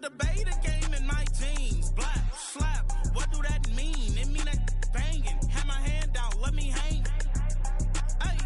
beta game in my jeans. Black slap, what do that mean? It mean that banging. Have my hand out, let me hang. Hey,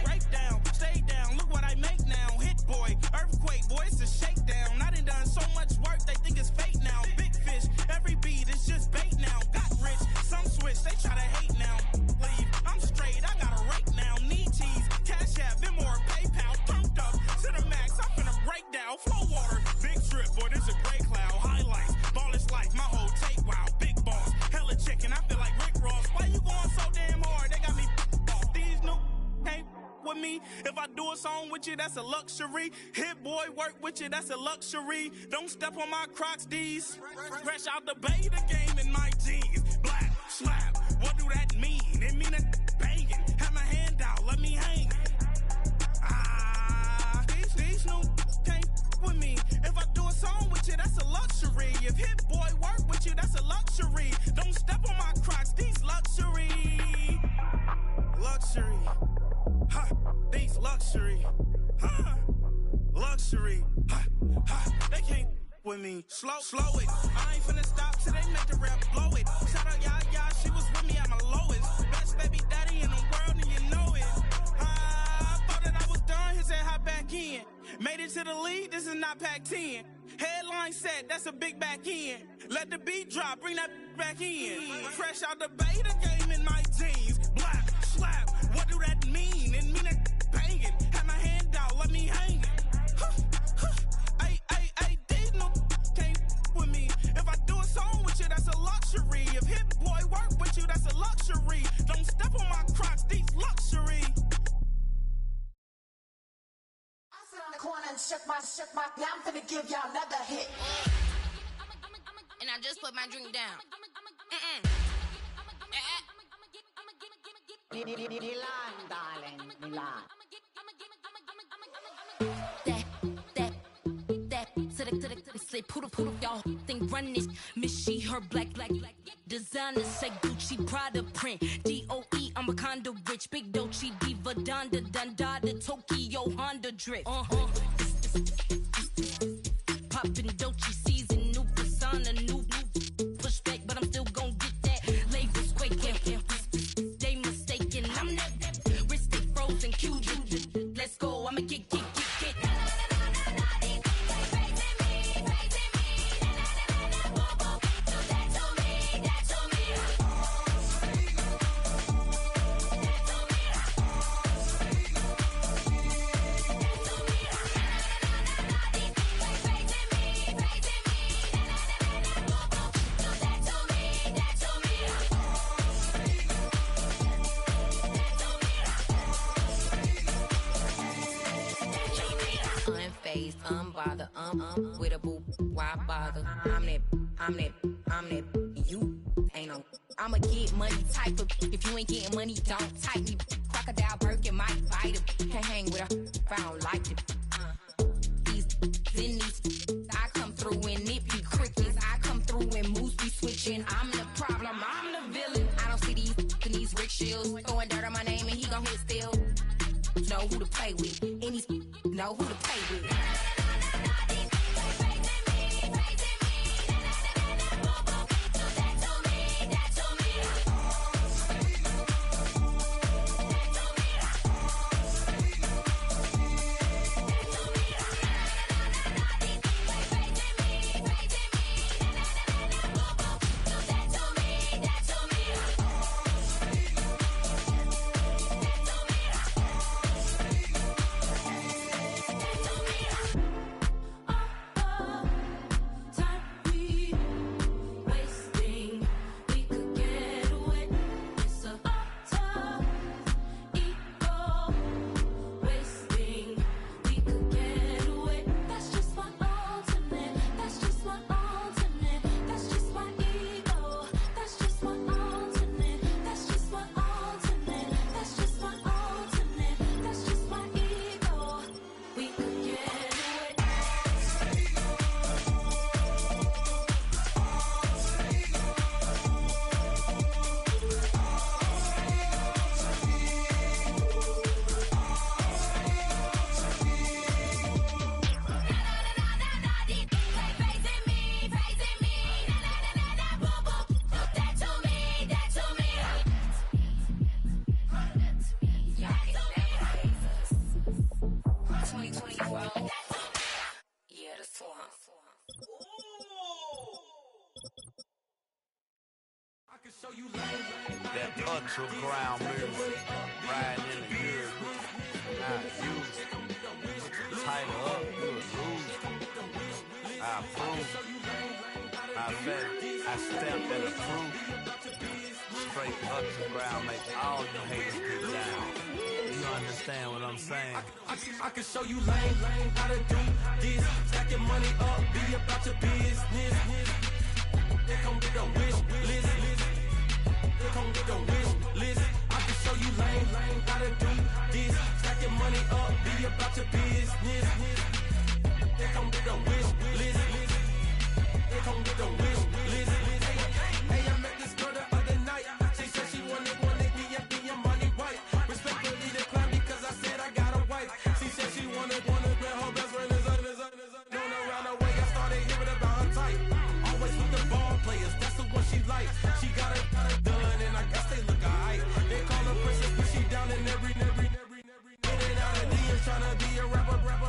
break down, stay down. Look what I make now. Hit boy, earthquake, boy, it's a shakedown. I done so much work, they think it's fake now. Big fish, every beat is just bait now. Got rich, some switch, they try to hate now. Leave, I'm straight, I got a rake now. Need cheese, cash app, Venmo or PayPal. Pumped up to the max, I'm finna break down. Flow water, big trip, boy, this a gray cloud. Highlights, ball is life, my whole take, wow. Big boss, hella chicken, I feel like Rick Ross. Why you going so damn hard? They got me off. These new can't with me. If I do a song with you, that's a luxury. Hit boy, work with you, that's a luxury. Don't step on my Crocs, D's. Fresh out the beta game in my jeans. Black slap, what do that mean? It mean that banging. Have my hand out, let me hang. These new can't with me. If I do a song with you, that's a luxury. If Hit Boy work with you, that's a luxury. Don't step on my Crocs, these luxury. Luxury. Ha, these luxury. Ha, luxury. Ha, ha, they can't with me. Slow it. I ain't finna stop till they make the rap blow it. Shout out Yaya, she was with me at my lowest. Best baby daddy in the world and you know it. I thought that back in. Made it to the league, this is not Pac-10. Headline set, that's a big back end. Let the beat drop, bring that back in. Fresh out the beta game in my jeans. Black, slap, what do that mean? It mean that banging. Have my hand out, let me hang it. Ay, these no can't with me. If I do a song with you, that's a luxury. If Hit Boy work with you, that's a luxury. Don't step on my Crocs, these luxury. On the corner and shook my, now I'm finna give y'all another hit. And I just put my drink down. Milan, darling, Milan. Say poodle, y'all think run this. Miss she, her black. Designer say Gucci, Prada print. DOE, I'm a condo rich. Big Dolce, Diva, Donda, Dundada, Tokyo, Honda drip. Poppin' Dolce season, new persona, new pushback, but I'm still gon' get that. Labels quaking, they mistaken. I'm that wrist they frozen, cute. Let's go, I'ma get. Unbothered, with a boo, why bother? I'm that, you ain't no. I'ma get money type of, if you ain't getting money, don't type me. Crocodile Birkin might bite him. Can't hang with her if I don't like it. These, I come through and it be crickets. I come through and moves be switching. I'm the problem, I'm the villain. I don't see these rickshaws throwing dirt on my name and he gon' hit still. Know who to play with, and these know who to play with. That ultra ground music, riding in the good, not used. Tighten up, you a loser. I approve. I bet I stamped and approve. Straight ultra ground make all you haters get down. You understand what I'm saying? I can show you lame how to do this. Stack your money up, be about your business. They come with a wish list. They come with a wish list. I can show you lame how to do this. Stack your money up, be about your business. They come with a wish list. They come with a wish list. Hey, I met this girl the other night. She said she wanted me and money white. Respectfully declined because I said I got a wife. She said she wanted but her best friend is known around the way. I started hearing about her type. Always with the ball players, that's the one she likes. She got it done, and I guess they look alright. They call her princess, but she down in every. In and out of DMs, trying to be a rapper.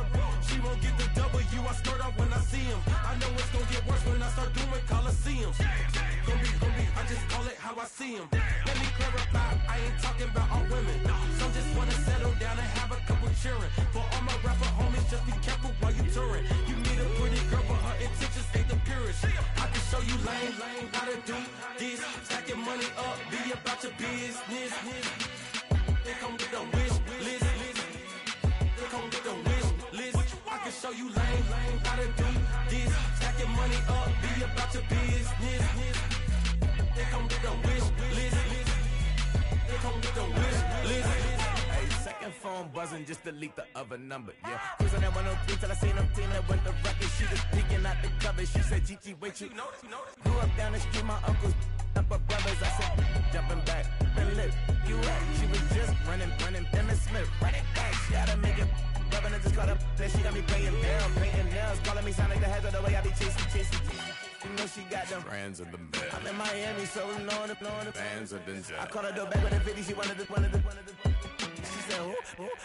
I see them. Let me clarify, I ain't talking about all women. Some just wanna settle down and have a couple cheering. For all my rapper homies, just be careful while you touring. You meet a pretty girl, but her intentions ain't the purest. I can show you lame, how to do this. Stack your money up, be about your business. They come with the wish list. They come with the wish list. I can show you lame, how to do this. Stack your money up, be about your business. They come with the wish list. They come with the wish list. Hey, second phone buzzing, just delete the other number, yeah. Cruising at 103 till I seen them team that went the record. She was peeking out the cover. She said, Gigi, wait, you grew up down the street, my uncles up her brothers. I said, jumping back, and lit, you at? She was just running, Emmett Smith, running back. She had to make it, rubbing it, just caught up. Then she got me paying down, painting nails, calling me sound like the heads of the way I be chasing. You know she got them brands of the bed. I'm in Miami, so knowing the fans have been jacked. I called her door back with a 50, she wanted the. She said,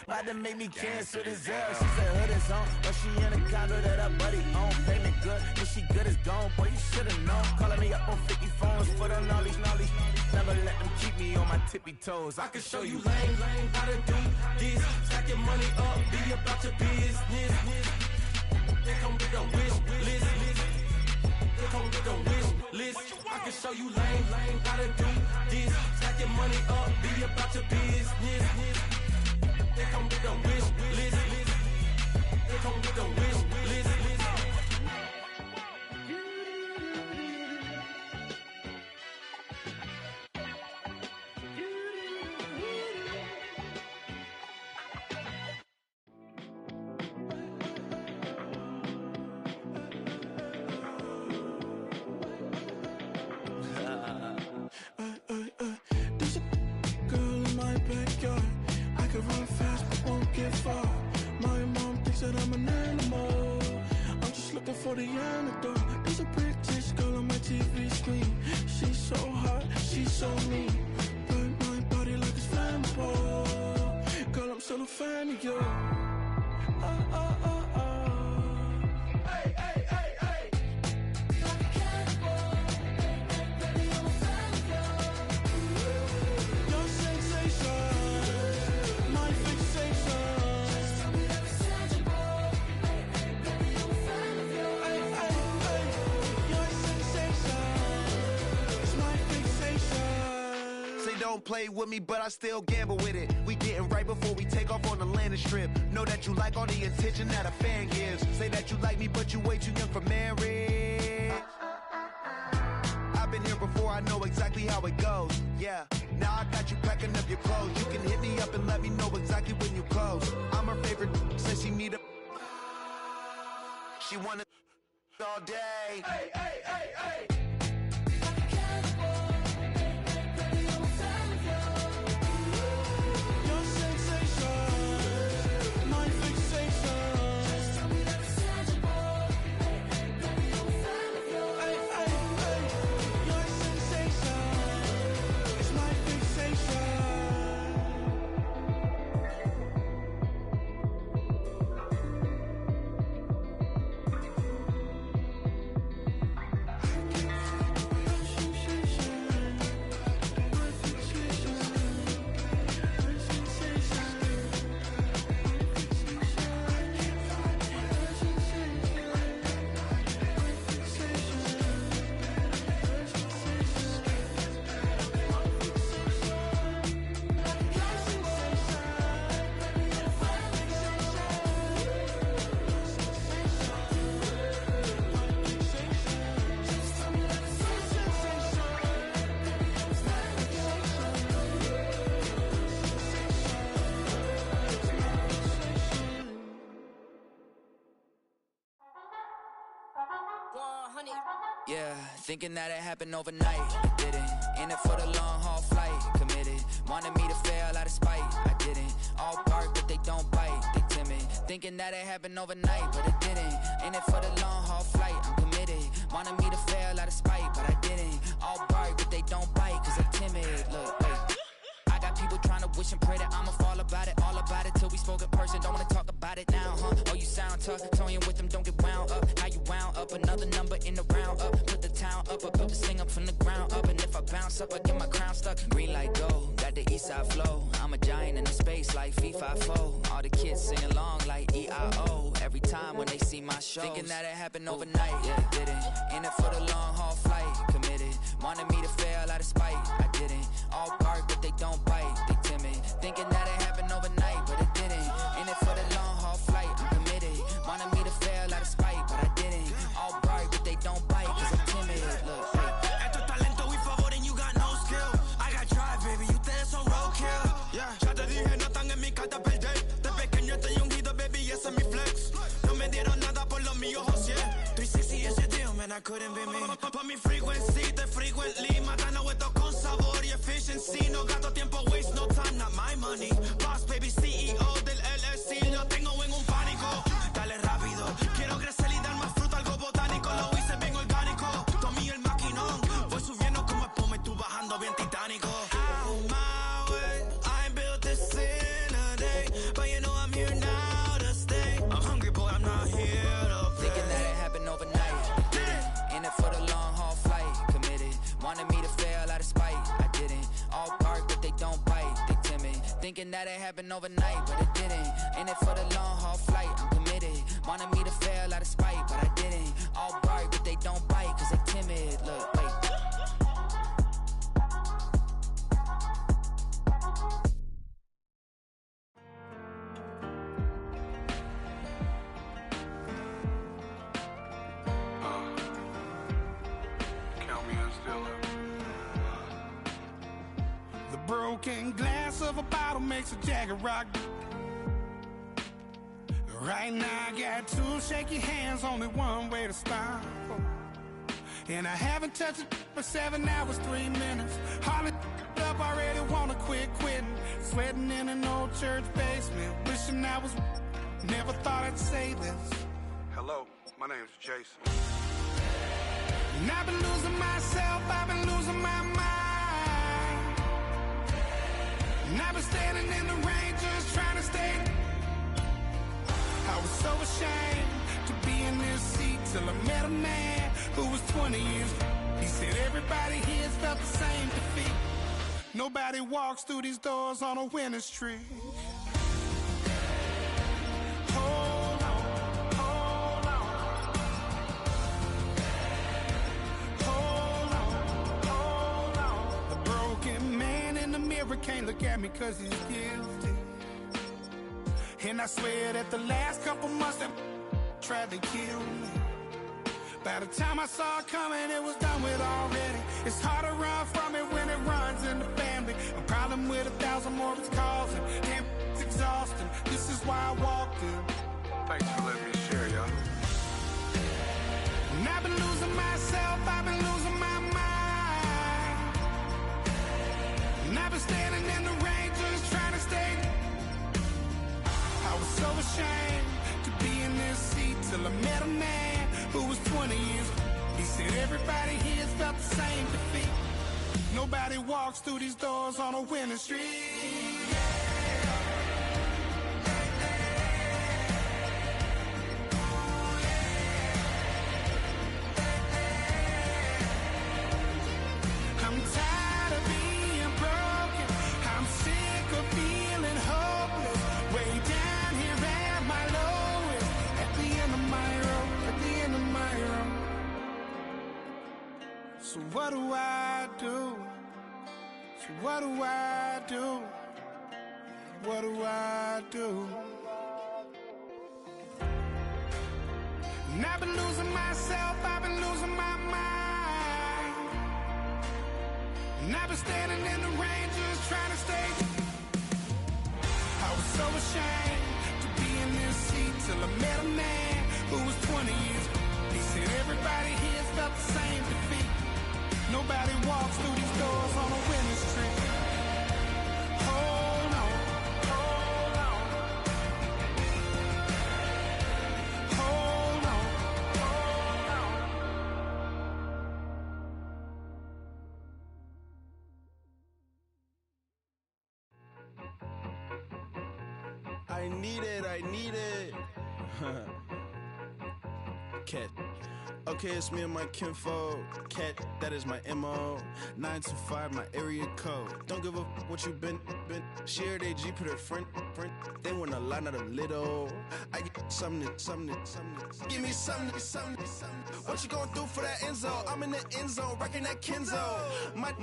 about to make me cancel this L. She said, hood is on, but she in a condo that her buddy own. Payment good, if she good is gone, boy, you should've known. Calling me up on 50 phones, foot on all these. Never let them keep me on my tippy toes. I can show you lame, how to do this. Stack your money up, be about your business. They come with the wish list. They come with the wish list. I can show you lame, how to do this. Stack your money up, be about your business. They come with the wish list. They come with the wish list. There's a girl in my backyard. I can run fast but won't get far. My mom thinks that I'm an animal. I'm just looking for the antidote. There's a British girl on my TV screen. She's so hot, she's so mean. Burn my body like it's flammable. Girl, I'm still a fan of you. Hey, hey, hey, hey. Like a cannibal. Baby, I'm a fan of you. Your sensation, my fixation. Just tell me that it's tangible. Baby, I'm a fan of you. Your sensation is my fixation. Say don't play with me, but I still gamble with it. We getting right before we take off on the landing strip. Know that you like all the attention that a fan gives. Say that you like me, but you way too young for marriage. I've been here before, I know exactly how it goes. Yeah, now I got you packing up your clothes. You can hit me up and let me know exactly when you close. I'm her favorite, says she need a. She wanna all day. Hey, hey, hey, hey. Like a cannibal. Baby, I'm a fan of you. Your sensation, my fixation. Just tell me that it's tangible. Baby, I'm a fan of you. Your sensation is my fixation. Yeah, thinking that it happened overnight, it didn't. In it for the long haul flight, committed. Wanted me to fail out of spite, I didn't. All bark but they don't bite, they timid. Thinking that it happened overnight, but it didn't. In it for the long haul flight, I'm committed. Wanted me to fail out of spite, but I didn't. All bark but they don't bite, cause they timid. Look, wait. I got people trying to wish and pray that I'ma fall about it. All about it till we spoke in person, don't wanna talk about it now, huh? Oh, you sound tough, toying with them, don't get wound up. How you wound up, another number in the round up. Put the town up, I built this thing up from the ground up. And if I bounce bounce up, I get my crown stuck. Green like gold, got the east side flow. I'm a giant in the space like FIFA4. All the kids sing along like E-I-O. Every time when they see my shows, thinking that it happened overnight. Yeah, didn't. In it for the long haul flight. Committed. Wanted me to fail out of spite. I didn't. All bark, but they don't bite. They timid. Thinking that it happened overnight, but it didn't. In it for the long haul flight. I'm committed. Wanted me to fail out of spite, but I didn't. All bark, but they don't bite, cause I'm timid. Look, hey. Esto es talento y favor and you got no skill. I got drive, baby, ustedes son roadkill. Yeah, ya te dije, no están en mi carta perder. De pequeño estoy ungido, baby, ese es mi flex. No me dieron nada por lo mío, José. 360 is your deal, man, I couldn't be me. Pa' mi frequency, te frequently. Matando esto con sabor y efficiency. No gasto tiempo, waste no time, not my money. Boss, baby, CEO del LLC. Lo tengo en un pánico. Dale rápido, quiero crecer y dar más fruto, algo botánico. Lo hice bien orgánico. Tomé el maquinón. Voy subiendo como espuma y tú bajando bien titánico. Out my way, I ain't built this in a day. But you know I'm here now to stay. I'm hungry, boy, I'm not here to play. Thinking that it happened overnight. Didn't. In it for the long haul flight. Committed. Wanted me to fail out of spite. I didn't. All bark, but they don't bite. They timid. Thinking that it happened overnight, but it didn't. In it for the long haul flight. I'm committed. Wanted me to fail out of spite, but I didn't. All bark, but they don't bite, cause they timid. Look, wait. Count me in still. The broken glass of a bottle makes a jagged rock. Right now I got two shaky hands, only one way to stop. And I haven't touched it for 7 hours, 3 minutes. Hardly up, already wanna quit quitting. Sweating in an old church basement, wishing I was. Never thought I'd say this. Hello, my name's Jason. And I've been losing myself, I've been losing my mind. And I've been standing in the rain just trying to stay. I was so ashamed to be in this seat till I met a man who was 20 years. He said everybody here's felt the same defeat. Nobody walks through these doors on a winning streak. Hold on, hold on. Hold on, hold on. The broken man in the mirror can't look at me cause he's guilty. And I swear that the last couple months that tried to kill me. By the time I saw it coming, it was done with already. It's hard to run from it when it runs in the family. A problem with 1,000 more it's causing. Damn, it's exhausting. This is why I walked in. Thanks for letting me share, y'all. And I've been losing myself, I've been losing my mind. And I've been standing in the rain just trying to stay. I was so ashamed to be in this seat till I met a man who was 20 years. He said everybody here's felt the same defeat. Nobody walks through these doors on a winning streak. I'm tired of being broken. I'm sick of feeling hopeless. Way down here at my lowest. At the end of my road, at the end of my road. So what do I do? So what do I do? What do I do? And I've been losing myself, I've been losing my mind. And I've been standing in the rain just trying to stay. I was so ashamed to be in this seat till I met a man who was 20 years. He said everybody here's felt the same defeat. Nobody walks through these doors on a winning streak. Hold on, hold on. Hold on, hold on. I need it. Kid. Okay, it's me and my kinfolk. Cat, that is my MO. 925, my area code. Don't give a what you been. Shared AG, put her friend. They want a lot, not a little. I get something. Give me something. What you gonna do for that end zone? I'm in the end zone, rocking that Kenzo. My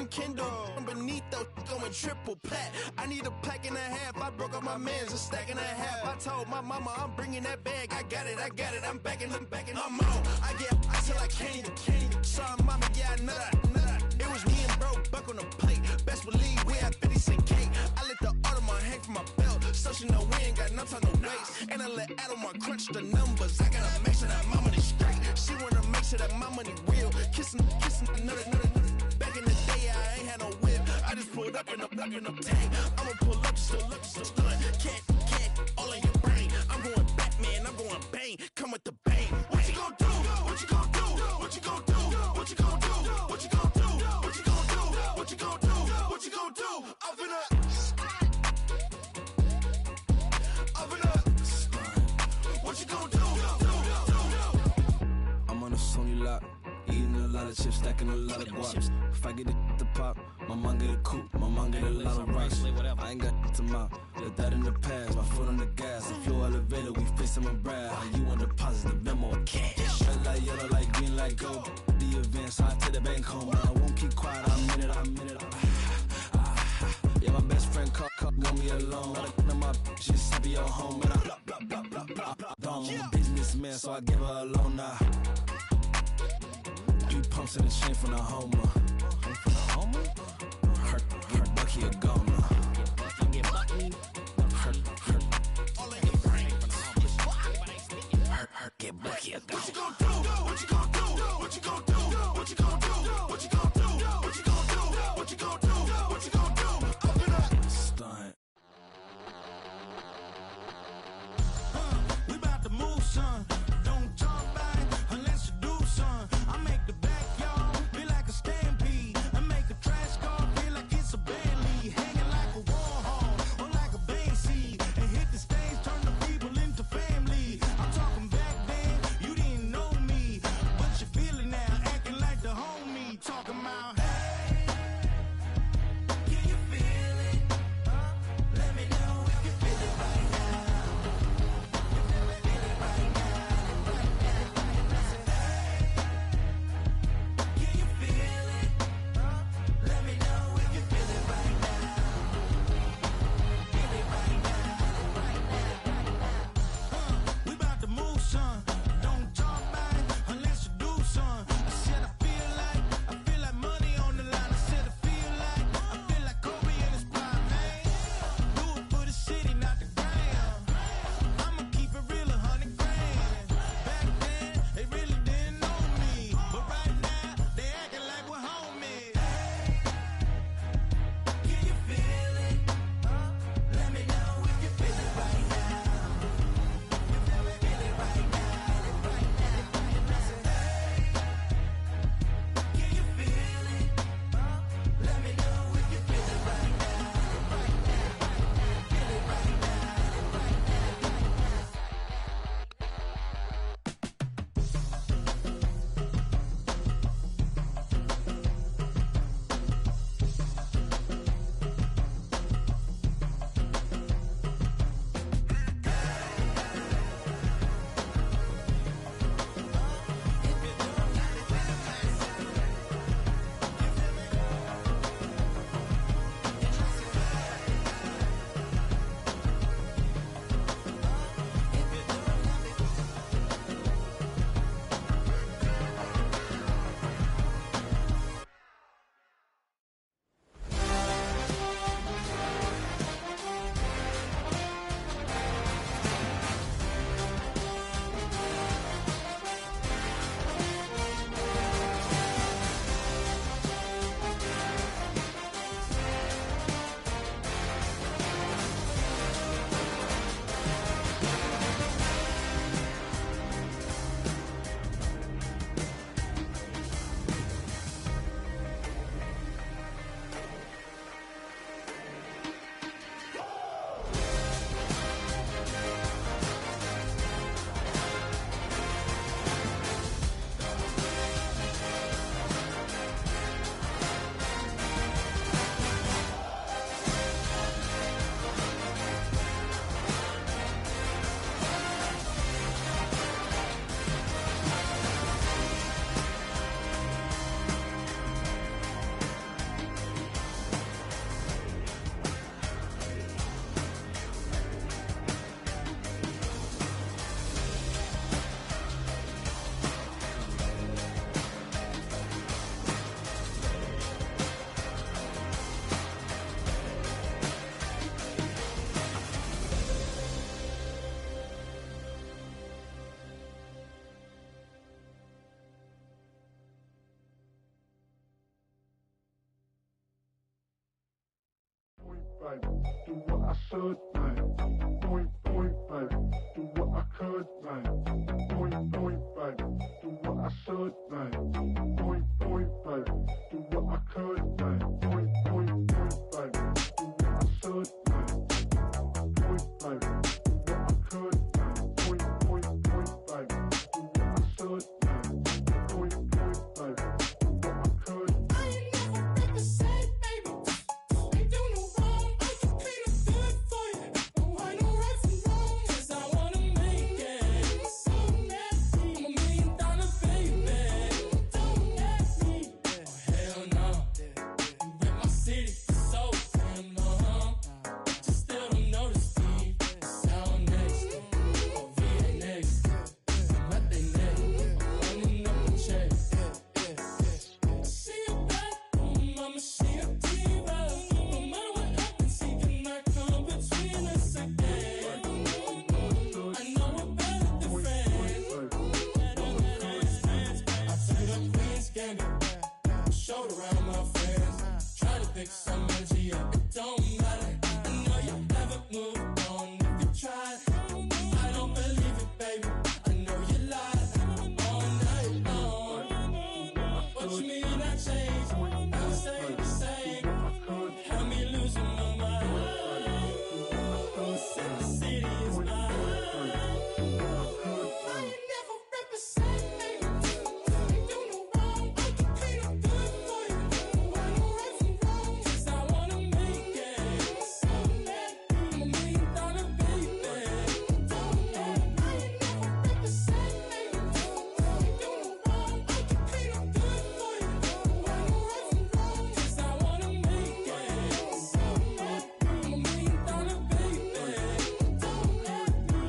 Kindle. Beneath though, going triple plat. I need a pack and a half. I broke up my man's a stack and a half. I told my mama I'm bringing that bag. I got it. I'm backing. I'm on. I get till I can't. Sorry, mama, yeah, I know that. It was me and bro, buck on the plate. Best believe we had 50 cent cake. I let the Audemars hang from my belt, so she know we ain't got no time to waste. And I let Audemars crunch the numbers. I gotta make sure that my money straight. She wanna make sure that my money real. Kissing another. Back in the day, I ain't had no whip. I just pulled up in a tank. I'ma pull up just to stun. Can't, all in your brain. I'm going Batman, I'm going bang. Come with the bang. What you gonna do? What you gonna do? What you gonna do? What you gonna do? What you gonna do? What you gonna do? What you gonna do? What you gonna do? I'm finna. What you gonna do? I'm on a Sony lot, eating a lot of chips, stacking a lot of guaps. If I get it the pop, my mom get a coupe, my mom get a lot of rocks. I ain't got to mouth, let that in the past. My foot on the gas, a flow elevator, we face them and brag. You want deposit the memo or cash? Red light, yellow light, green light, go. The events, I take the bank home, but I won't keep quiet. I'm in it. Yeah, my best friend want me alone. None of my bitches happy your home, and I blah. I'm a businessman, so I give her a loan now. 3 pumps in the chain from the Homer. Her Bucky a goner. Her get Bucky a goner. What you gonna do? What you gonna do? What you gonna do? What you gonna do? What you gonna do? What you gonna do? What you gonna do? What you gonna do? I'm gonna stunt. We about to move, son. Don't talk about it unless you do, son. I make the backyard feel like a stampede. I make a trash car feel like it's a band lead. Hanging like a war hall or like a bang seed. And hit the stage, turn the people into family. I'm talking back then, you didn't know me, but you feel it now. baby, do what I should, baby. Point, baby, do what I could, baby. Point, baby, do what I should, baby. Point, baby, do what I could, baby. Point, baby, do what I should, baby. Point, baby, do what I could, baby. Point, baby, do what I should, baby. Point, baby, do what I could. I ain't never been the same, baby. Ain't do no wrong. I can clean up good for you. Don't want no right from wrong. 'Cause I wanna make it. So nasty. I'm $1 million baby. Don't let me. Oh, hell no. You rip my city so damn long. Just still don't notice me. Sound next. Oh, VA next. Not they next. Running up the check. See you back, mama, she a diva. No matter what happens, he cannot come between us again. I know we're better than friends. I took up Queen's Gambit, showed around my friends. Try to pick some energy up, it don't matter. I know you haven't moved on if you tried. I don't believe it, baby. I know you lied all night long. What you mean I changed? I stay the same. Had me losing my mind. City is mine. I ain't never rep the same, baby. Ain't do no wrong. I can clean up good for you. Don't want no right from wrong. 'Cause I wanna make it. So nasty. I'm $1 million baby. Don't let me. I ain't never rep the same, baby. Ain't do no wrong. I can clean up good for you. Don't want no right from wrong. 'Cause I wanna make it. So nasty. I'm $1 million baby. Don't let me.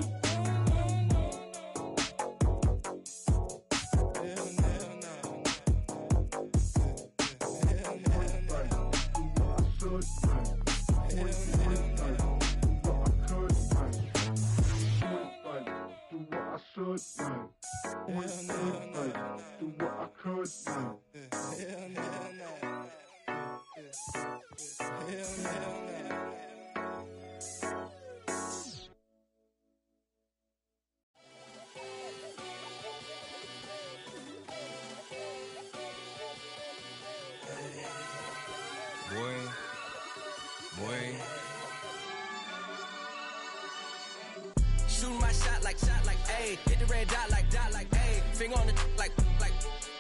Boy. Shooting my shot like, ayy. Hit the red dot like, ayy. Finger on the like,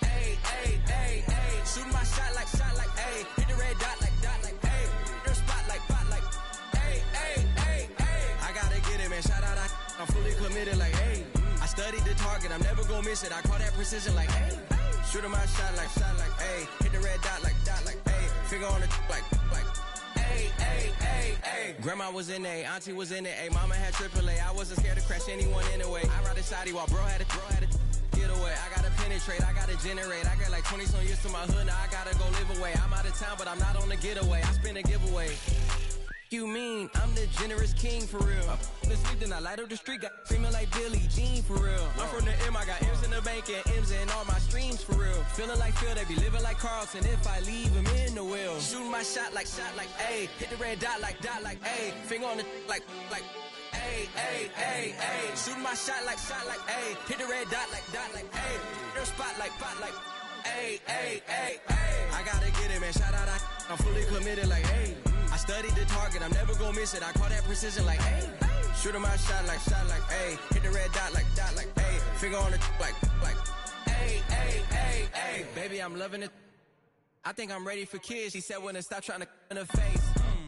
ayy, ayy, ayy, ayy. Shooting my shot like, ayy. Hit the red dot like, ayy. Your spot like, ayy, ayy, ayy, ayy. I gotta get it, man. Shout out, I'm fully committed like, ayy. I studied the target, I'm never gonna miss it. I call that precision like, ayy. Shooting my shot like, ayy. Hit the red dot like, ayy. Finger on the like, ayy, ayy, ayy, ayy. Grandma was in A, auntie was in it, ayy. Mama had AAA, I wasn't scared to crash anyone anyway. I ride a side while bro had to get away. I gotta penetrate, I gotta generate. I got like 20 some years to my hood, now I gotta go live away. I'm out of town, but I'm not on the getaway. I spin a giveaway. You mean I'm the generous king for real? I f***ing sleep, then I light up the street, got screaming like Billie Jean for real. I'm from the M, I got M's in the bank and M's in all my streams for real. Feeling like Phil, they be living like Carlton if I leave him in the wheel. Shooting my shot like, ayy. Hit the red dot like, ayy. Finger on the like, ayy, ayy, ayy, ayy. Shooting my shot like, ayy. Hit the red dot like, ayy. Your spot like, ayy, ayy, ayy, ayy. I gotta get it, man. Shout out, I'm fully committed like, ayy. I studied the target, I'm never gonna miss it. I call that precision like, ayy. Shooting my shot like, ayy. Hit the red dot like, ayy. Finger on the like, ayy, ayy, ayy, ayy. Baby, I'm loving it. I think I'm ready for kids. She said when to stop trying to in her face.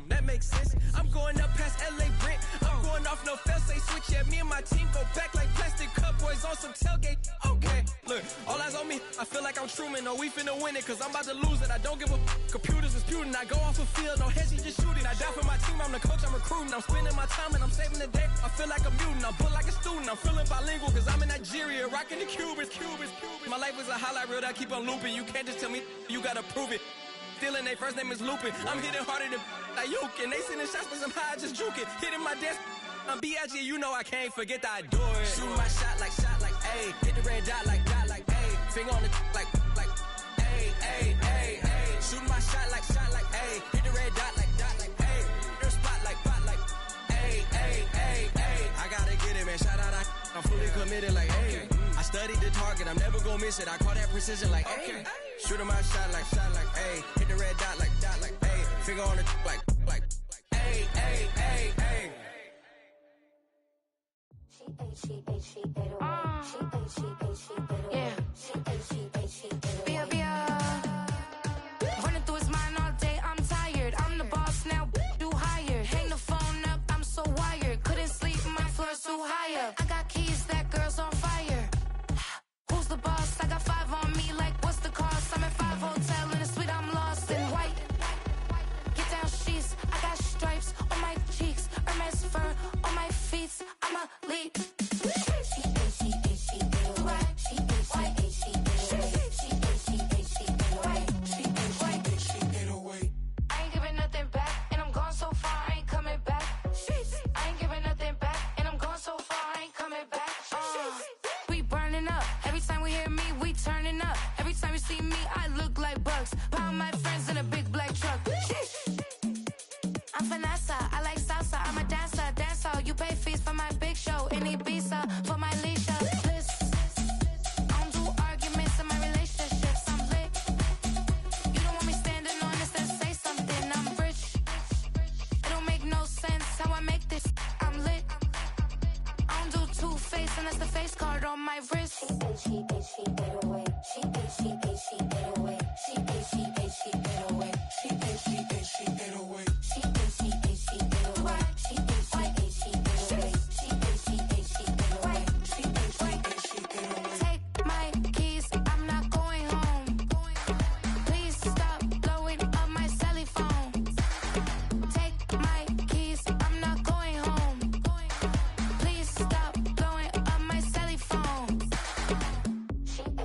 That makes sense. I'm going up past LA Brent. I'm going off no fail, say switch. Yeah, me and my team go back like plastic cup boys on some tailgate. Okay, look, all eyes on me. I feel like I'm Truman. No, we finna win it, cause I'm about to lose it. I don't give a computers disputing. I go off a field, no heads, just shooting. I die for my team, I'm the coach, I'm recruiting. I'm spending my time and I'm saving the day. I feel like a mutant, I'm built like a student. I'm feeling bilingual, cause I'm in Nigeria, rocking the Cubans. My life is a highlight reel that I keep on looping. You can't just tell me, you gotta prove it. Stealing, their first name is Lupin. I'm hitting harder than like Yukin. They sending shots, but somehow I just juke it. Hitting my desk, I'm B.I.G. You know I can't forget that I do it. Shooting my shot like, ayy. Hit the red dot like, ayy. Finger on the like, ayy, ayy, ayy, ayy. Shooting my shot like, ayy. Hit the red dot like, ayy. Your spot man, shout out, I'm fully committed like, hey. I studied the target, I'm never gonna miss it. I call that precision like, hey. Shooting my shot like, hey. Hit the red dot like, hey. Finger on the like, hey, hey, hey, hey. Running through his mind all day, I'm tired. I'm the boss now, do higher. Hang the phone up, I'm so wired. Couldn't sleep, my floor's too high up. I got keys, that girl's on fire. Who's the boss? I got 5 on me, like what's the cost? I'm at 5 hotel in a suite, I'm lost in white. Get down sheets, I got stripes on my cheeks. Hermes fur on my feet, I'm a lead. I ain't giving nothing back, and I'm gone so far, I ain't coming back. I ain't giving nothing back, and I'm gone so far, I ain't coming back. We burning up, every time we hear me, we turning up. Every time you see me, I look like bugs. Pound my friends in a big black truck. I'm Vanessa, I like salsa, I'm a dancer, you pay fees for my big show, in Ibiza, for my leisure. I don't do arguments in my relationships, I'm lit. You don't want me standing on this, then say something, I'm rich. It don't make no sense how I make this, I'm lit. I don't do two-face, and that's the face card on my wrist. Take my keys, I'm not going home. Please stop blowing up my celly phone. Take my keys, I'm not going home. Please stop blowing up my celly phone.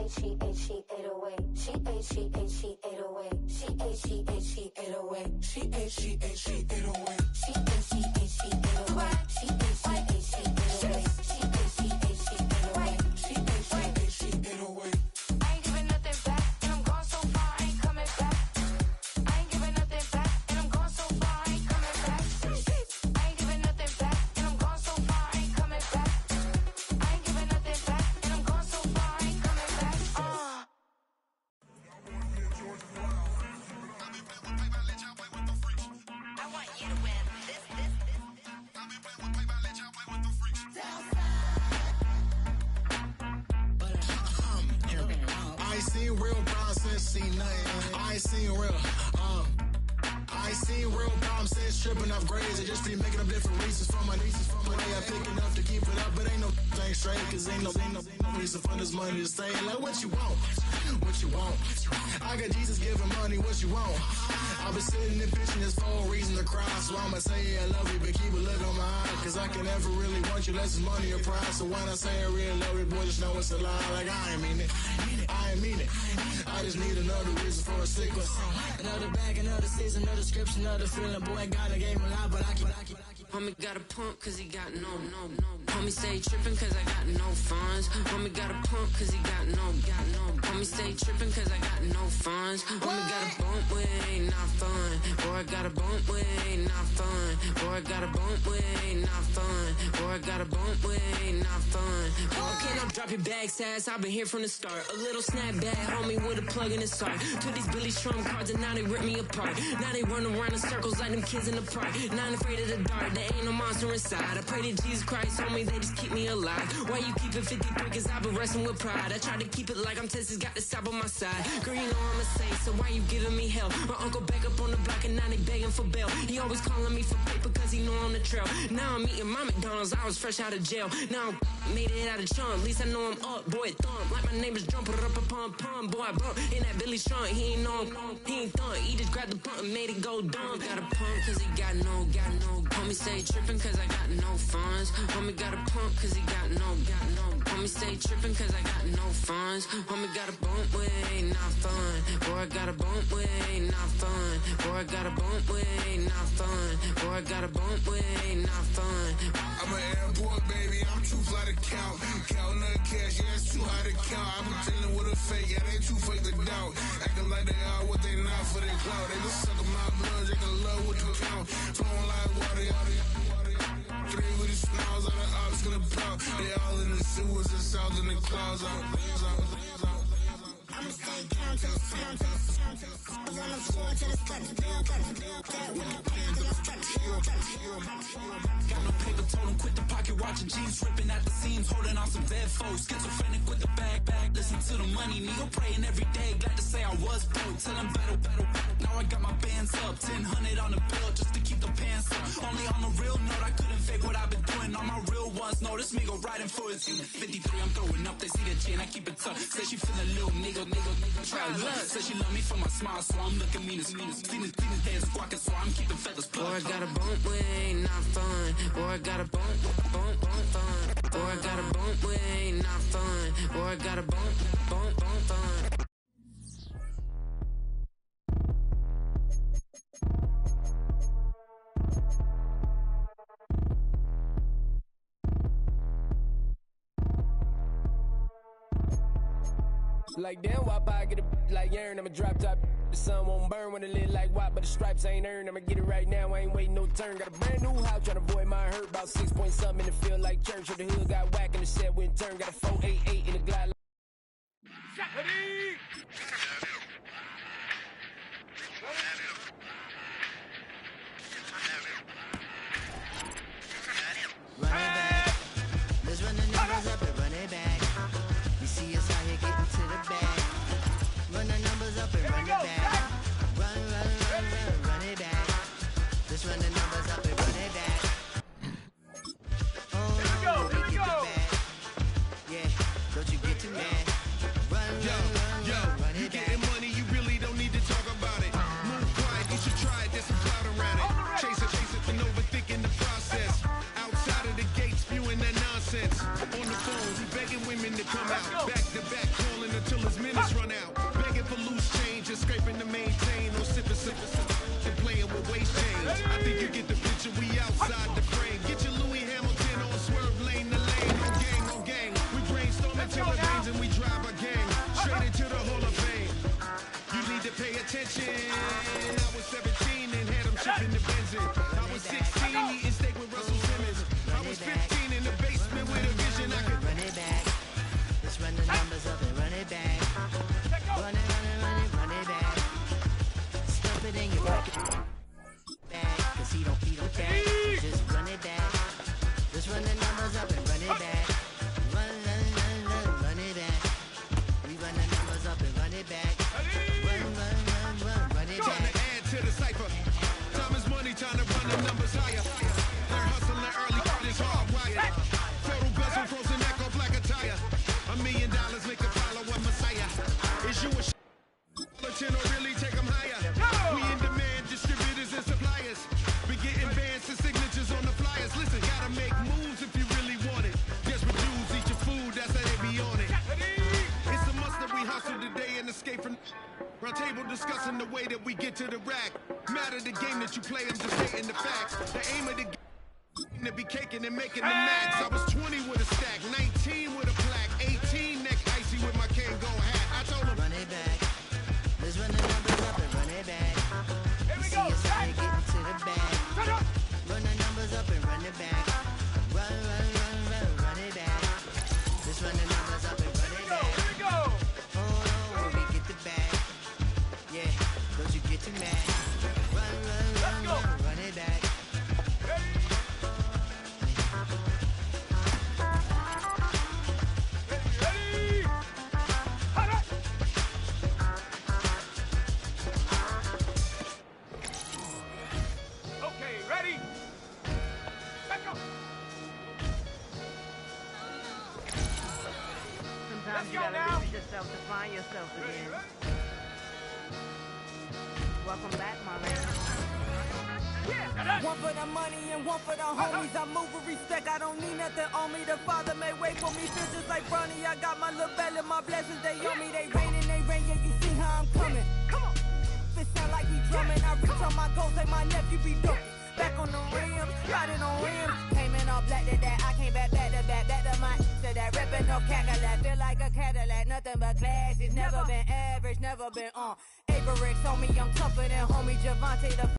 She 808. She 808. She 808. She 808. She 808. She 808. She 808. She 808. She 808. She 808. She 808. I ain't giving nothing back, and I'm gone so far, I ain't coming back. I ain't giving nothing back, and I'm gone so far, I ain't coming back. I ain't giving nothing back, and I'm gone so far, I ain't coming back. I ain't giving nothing back, and I'm gone so far, I ain't coming back. I want you to win this. I ain't seen real problems since seen nothing. I ain't seen real problems since tripping off grades. I just be making up different reasons for my nieces. But I got thick enough to keep it up, but ain't no thing straight. Cause ain't no reason for this money to stay. Like what you want? What you want? I got Jesus giving money, what you want? I've been sitting and pitching this for a reason to cry. So I'ma say I love you, but keep a look on my eye. Cause I can never really want you unless it's money or pride. So when I say I really love you, boy, just know it's a lie. Like I ain't mean it. I ain't mean it. I just need another reason for a sickle. Another bag, another season, another description, another feeling. Boy, God, I gave him a lot, but I keep. Homie got a pump cause he got no. Homie stay trippin' cause I got no funds. Homie got a pump cause he got no. Homie stay trippin' cause I got no funds. Homie got a bump with it ain't not fun. Boy, I got a bump with it ain't not fun. Boy, I got a bump with it ain't not fun. Boy, I got a bump with it ain't not fun. Boy, can I drop your bag sass? I've been here from the start. A little snapback, homie, with a plug in his heart. Took these Billy Trump cards and now they rip me apart. Now they run around in circles like them kids in the park. Not afraid of the dark, there ain't no monster inside. I pray to Jesus Christ, homie, they just keep me alive. Why you keep it 53? Cause I've been wrestling with pride. I try to keep it like I'm Texas, got the stop on my side. Girl, you know I'm a saint, so why you giving me hell? My uncle back up on the block and now they begging for bail. He always calling me for paper cause he know I'm the trail. Now I'm eating my McDonald's, I was fresh out of jail. Now I'm made it out of chunk, at least I know I'm up, boy, thump. Like my neighbors jump, pum, boy, I bump. In that Billy Trump, he ain't know him, he ain't thump. He just grabbed the pump and made it go dumb. Got a pump cause he got no. Homie stay trippin' cause I got no funds. Homie got a pump cause he got no. Homie stay trippin' cause I got no funds. Homie got a bump with it ain't not fun. Boy, I got a bump with it ain't not fun. Boy, I got a bump with it ain't not fun. Boy, I got a bump with it ain't not fun. I'm an airport baby, I'm too fly to count. Counting the cash, yeah, it's too high to count. I'm dealing with a fake, yeah, they too fake to doubt. Acting like they are what they not for their clout. They just suckin' my blood, they can love what you count. Flowing like water, three with the smiles on the ups. mask of the block. They all in the sewers and south in the clouds. I'ma stay down to the sound, to the sound, to the sound. On the floor to the cut, to bill, cut, to bill, cut. With my band to the cut, Got no paper, told him quit the pocket, watching jeans ripping at the seams, holding on some dead foes. Schizophrenic with the bag, listen to the money, nigga praying every day. Glad to say I was broke, tell him battle. Now I got my bands up, 1000 on the bill just to keep the pants up. Only on the real note, I couldn't fake what I've been doing. All my real ones know this nigga riding for his 53. I'm throwing up, they see the chain, I keep it tough. Say she feeling little nigga, try luck. Say she love me for my smile, so I'm looking mean as clean as heads squawking, so I'm keeping feathers plucked. Or I got a bump with ain't not fun. Or I got a bump fun. Or I got a bump with ain't not fun. Or I got a bump fun. Like damn, why I get a like urn? I'ma drop top. The sun won't burn when it lit like white, but the stripes ain't earned. I'ma get it right now, I ain't waiting no turn. Got a brand new house, tryna avoid my hurt. About 6 point something in the field like church. Or the hood got whack in the set when turn. Got a 488 in the glide. Run it back. Let's run the numbers up and run it back. You see us out here getting to the bag. Run the numbers up and run it back. Run it back. Let's run the numbers up and run it back. Oh, here we go. Yeah, don't you get too mad. Run it You back. getting money, you really don't need to talk about it. Move quiet, you should try it, there's some clout around it. Chase it, and overthinking the process. Outside of the gate, spewing that nonsense. On the phone, he begging women to come out. Back to back, calling until his minutes run out. Begging for loose change, just scraping to maintain. Or sipping, and playing with waist chains. I think you get the picture, we outside the frame. Get your Louis Hamilton on swerve lane to lane. On gang. We brainstorm until it rains and we drive our gang. Straight into the Hall of Fame. You need to pay attention. I was 17 and had him shipping the benzin. I was 16 eating steak with Russell Simmons. I was 15 in the basement with a vision I could run it back. Let's run the numbers up and run it back. Run it back. Stuff it in your pocket bag, cause he don't tag. So just run it back. Let's run the numbers up and run it back. Run it back. We run the numbers up and run it back. Run it trying back. to add to the cipher. Time is money, trying to run the numbers higher. They're hustling early, it's hardwired. Total bezel, frozen neck off like a tire. $1 million make a follow a messiah. Is you a bulletin or really take them higher? We in demand, distributors and suppliers. We getting bands and signatures on the flyers. Listen, gotta make moves if you really want it. Just reduce, eat your food, that's how they be on it. It's a must that we hustle today and escape from round table discussing the way that we get to the rack. Matter the game that you play, I'm just stating the facts. The aim of the game to be caking and making the max. I was 20 with a stack, 19 with a plaque, 18 neck icy with my Kango hat. I told him Run it back. Let's run the numbers up and run it back. You see us out here getting to the bag. Run the numbers up and run it back. Run it back. Let's run the numbers up and run it back. Oh, when we get the bag. Yeah, don't you get too mad. Run it back. Okay, ready? Let's go. Sometimes you gotta lose yourself to find yourself again. Welcome back, my man. One for the money and one for the homies. I move with respect, I don't need nothing on me. The Father may wait for me, feel just like Bronny. I got my little belly, my blessings, they on me. They rain, yeah, you see how I'm coming. Come on. It sound like we drumming. I reach on my goals like my nephew be dope. Back on the rims, riding on rims. Came in all black to that, I came back to my to that ripping no Cadillac. Feel like a Cadillac, nothing but class. It's never been average, never been on. Averix on me, I'm tougher than homie Javante the.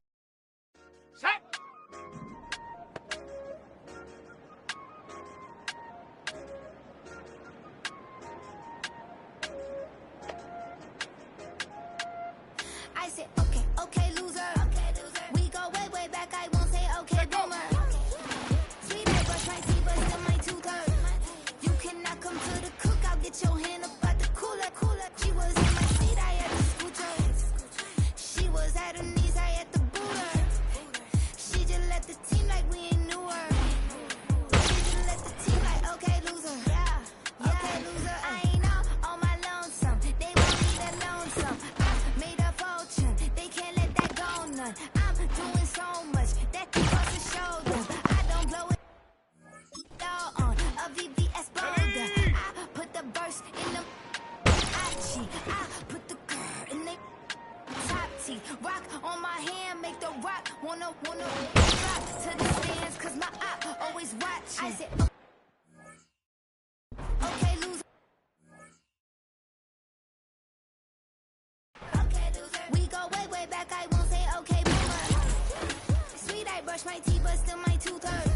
brush my teeth, but still my tooth hurt.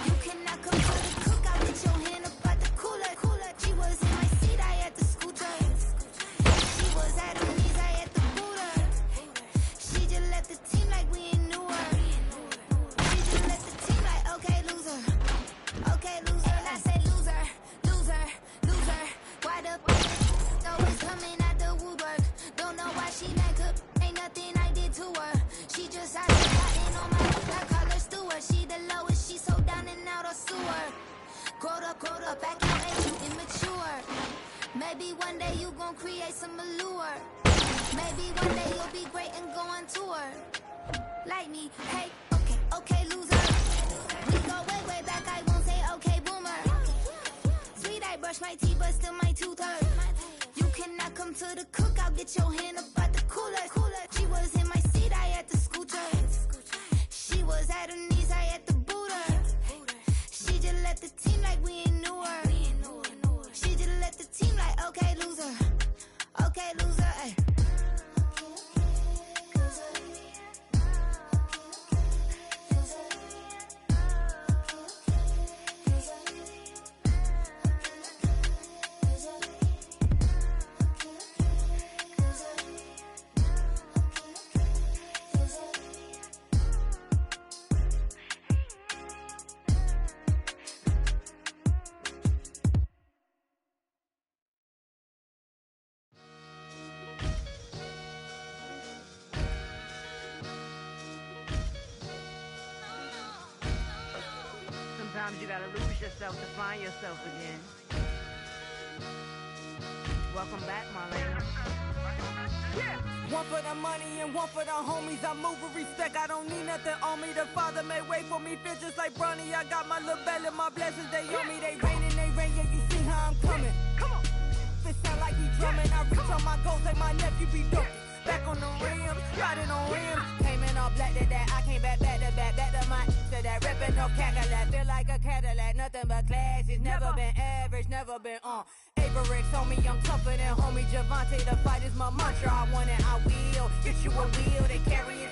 You cannot come to the cookout, get your hand up at the cooler. She was in my seat, I had the scooter. She was at her knees, I had the booter. She just left the team like we ain't knew her. She just left the team like, okay, loser. Okay, loser. And I said loser, loser, loser. Why the always coming out the woodwork? Don't know why she like her. Ain't nothing I did to her. She just out there plotting on my I call her steward. She the lowest, she so down and out of sewer. Growed up, back in age, you immature. Maybe one day you gon' create some allure. Maybe one day you'll be great and go on tour. Like me, hey, okay, loser. We go way back, I won't say okay, boomer. Sweet, I brush my teeth, but still my tooth hurt. You cannot come to the cookout, get your hand up at the cooler. She was in my seat, I had the scooter. She was at her knees, I had the booter. She just left the team like we ain't knew her. She just left the team like, okay, loser. Okay, loser, ay. Sometimes you gotta lose yourself to find yourself again. Welcome back, Marlena. Yeah. One for the money and one for the homies. I move with respect, I don't need nothing on me. The Father made way for me, feel just like Bronny. I got my little belly, my blessings, they on me. They rain, yeah, you see how I'm coming. Come on. It sound like we drumming. I reach on my goals like my nephew be dope. Back on the rim, riding on rims. Came in all black to that, I came back to my to that ripping up Cadillac. Feel like a Cadillac, nothing but class. It's never been average, never been on. Averix on me, I'm tougher than homie Javante. The fight is my mantra, I want it, I will. Get you a wheel, they carry it.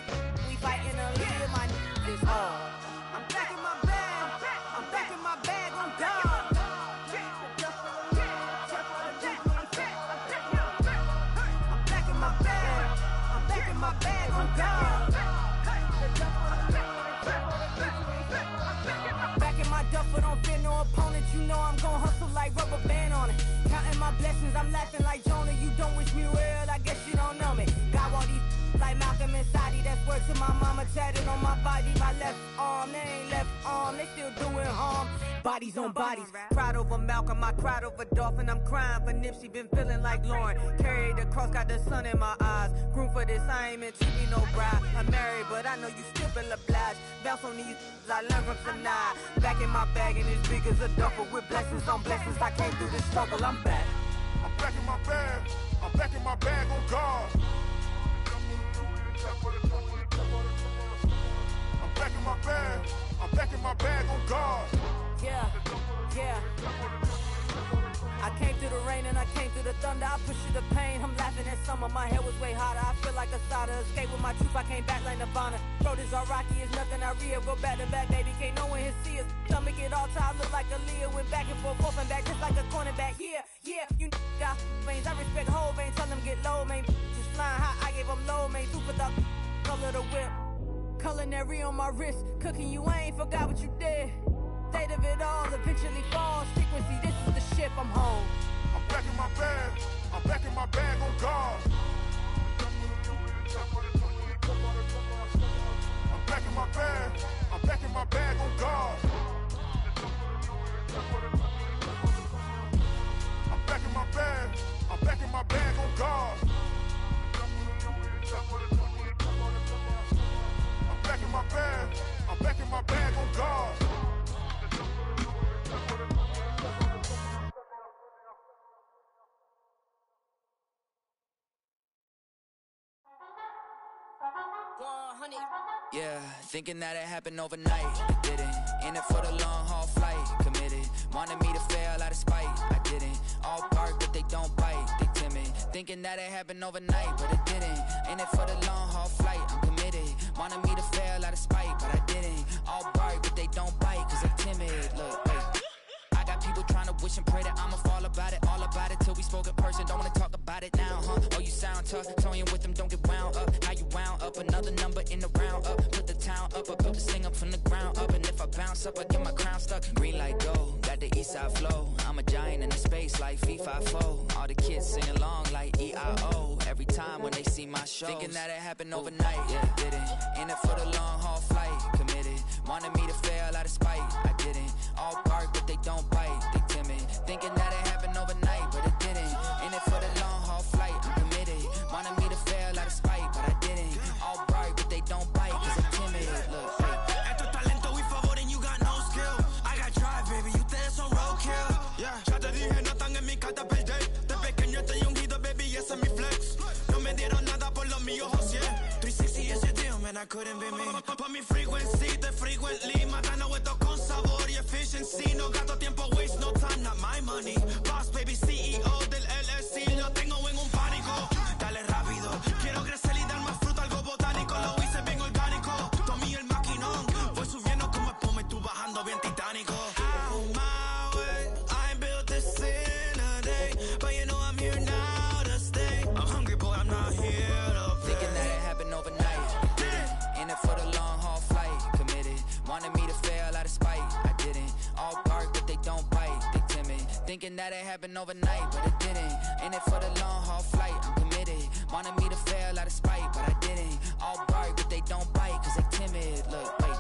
We fighting a little, my is hard. I'm back in my bag, I'm back in my bag, on God. My bag on God. Back in my duffel, don't fear no opponent. You know I'm gon' hustle like rubber band on it. Counting my blessings, I'm laughing like Jonah. You don't wish me well, I guess you don't know me. Got all these like Malcolm and Sadie. That's word to my mama, tatted on my body. My left arm, they ain't left arm, they still doing harm. Bodies on bodies, cried over Malcolm, I cried over Dolphin. I'm crying for Nipsey, been feeling like Lauren. Carried the cross, got the sun in my eyes. Grew for this, I ain't meant to be no bride. I'm married, but I know you still feel obliged. Bounce on these, I learned from Sanaa. Back in my bag and as big as a duffel. With blessings on blessings, I came through this struggle, I'm back. I'm back in my bag, I'm back in my bag on God. I'm back in my bag, I'm back in my bag on God. Yeah. I came through the rain and I came through the thunder. I pushed through the pain, I'm laughing at summer. My hair was way hotter, I feel like a soda. Escape with my truth, I came back like Nirvana. Road is all rocky, it's nothing I real. Go back to back, baby, can't no one here see us. Stomach it all time, look like a Leah. Went back and forth and back, just like a cornerback. Yeah, you got veins, I respect whole veins. Tell them get low, man. Just flying high, I gave them low, man. Two for the color of the whip. Culinary on my wrist, cooking you, I ain't forgot what you did. State of it all, eventually falls. Frequency, this is the ship, I'm home. I'm back in my bag, I'm back in my bag on God. I'm back in my bag, I'm back in my bag on God. I'm back in my bag, I'm back in my bag on God. I'm back in my bag, I'm back in my bag on God. Yeah, thinking that it happened overnight. It didn't. In it for the long haul flight. Committed. Wanted me to fail out of spite. I didn't. All bark, but they don't bite. They timid. Thinking that it happened overnight, but it didn't. In it for the long haul flight. I'm committed. Wanted me to fail out of spite, but I didn't. All bark, but they don't bite, cause I'm timid. Look, hey. I got people trying to wish and pray that I'ma fall about it, all about it, till we spoke in person. Don't wanna talk about it now, huh? Oh, you sound tough, toying with them, don't get wound up. How you wound up, another number in the round up. Put the town up, I built this thing up from the ground up. And if I bounce up, I get my crown stuck. Green light go, got the east side flow. I'm a giant in the space like FIFA4. All the kids sing along like EIO. Every time when they see my show, thinking that it happened overnight, yeah, didn't. In it for the long haul flight, committed. Wanted me to fail out of spite, I didn't. All bark, but they don't bite, they timid. Thinking that it happened overnight, but it didn't. In it for the long haul flight, I'm committed. Wanted me to fail out of spite, but I didn't. All bark, but they don't bite, cause I'm timid. Look, Esto es talento y favor and you got no skill. I got drive, baby, ustedes son roadkill. Yeah, ya te dije, no están en mi carta perder. De pequeño estoy ungido, baby, y ese es mi flex. No me dieron nada por los míos, José. 360 is your deal, man, I couldn't be me. Pa' mi frequency, te frequently. Matando esto con sabor y efficiency. No gasto tiempo, waste no time, not my money. Boss, baby, CEO del LLC. Lo tengo en un pánico. Dale rápido, quiero crecer y dar más fruto, algo botánico. Lo hice bien orgánico. Tomé el maquinón. Voy subiendo como espuma y tú bajando bien titánico. Out my way, I ain't built this in a day. But you know I'm here now to stay. I'm hungry, boy, I'm not here to play. thinking that it happened overnight, didn't. In it for the long haul flight, committed. Wanted me to fail out of spite, I didn't. All bark, but they don't bite, they timid. Thinking that it happened overnight, but it didn't. In it for the long haul flight, I'm committed. Wanted me to fail out of spite, but I didn't. All bark, but they don't bite, cause they timid. Look, wait.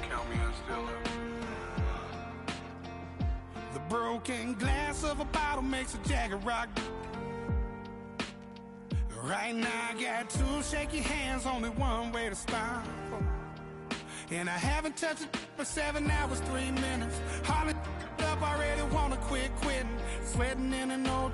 Count me in still up. The broken glass of a bottle makes a jagger rock. Right now I got two shaky hands, only one way to stop. And I haven't touched it for 7 hours, 3 minutes. Hardly up, already wanna quit quitting. Sweating in an old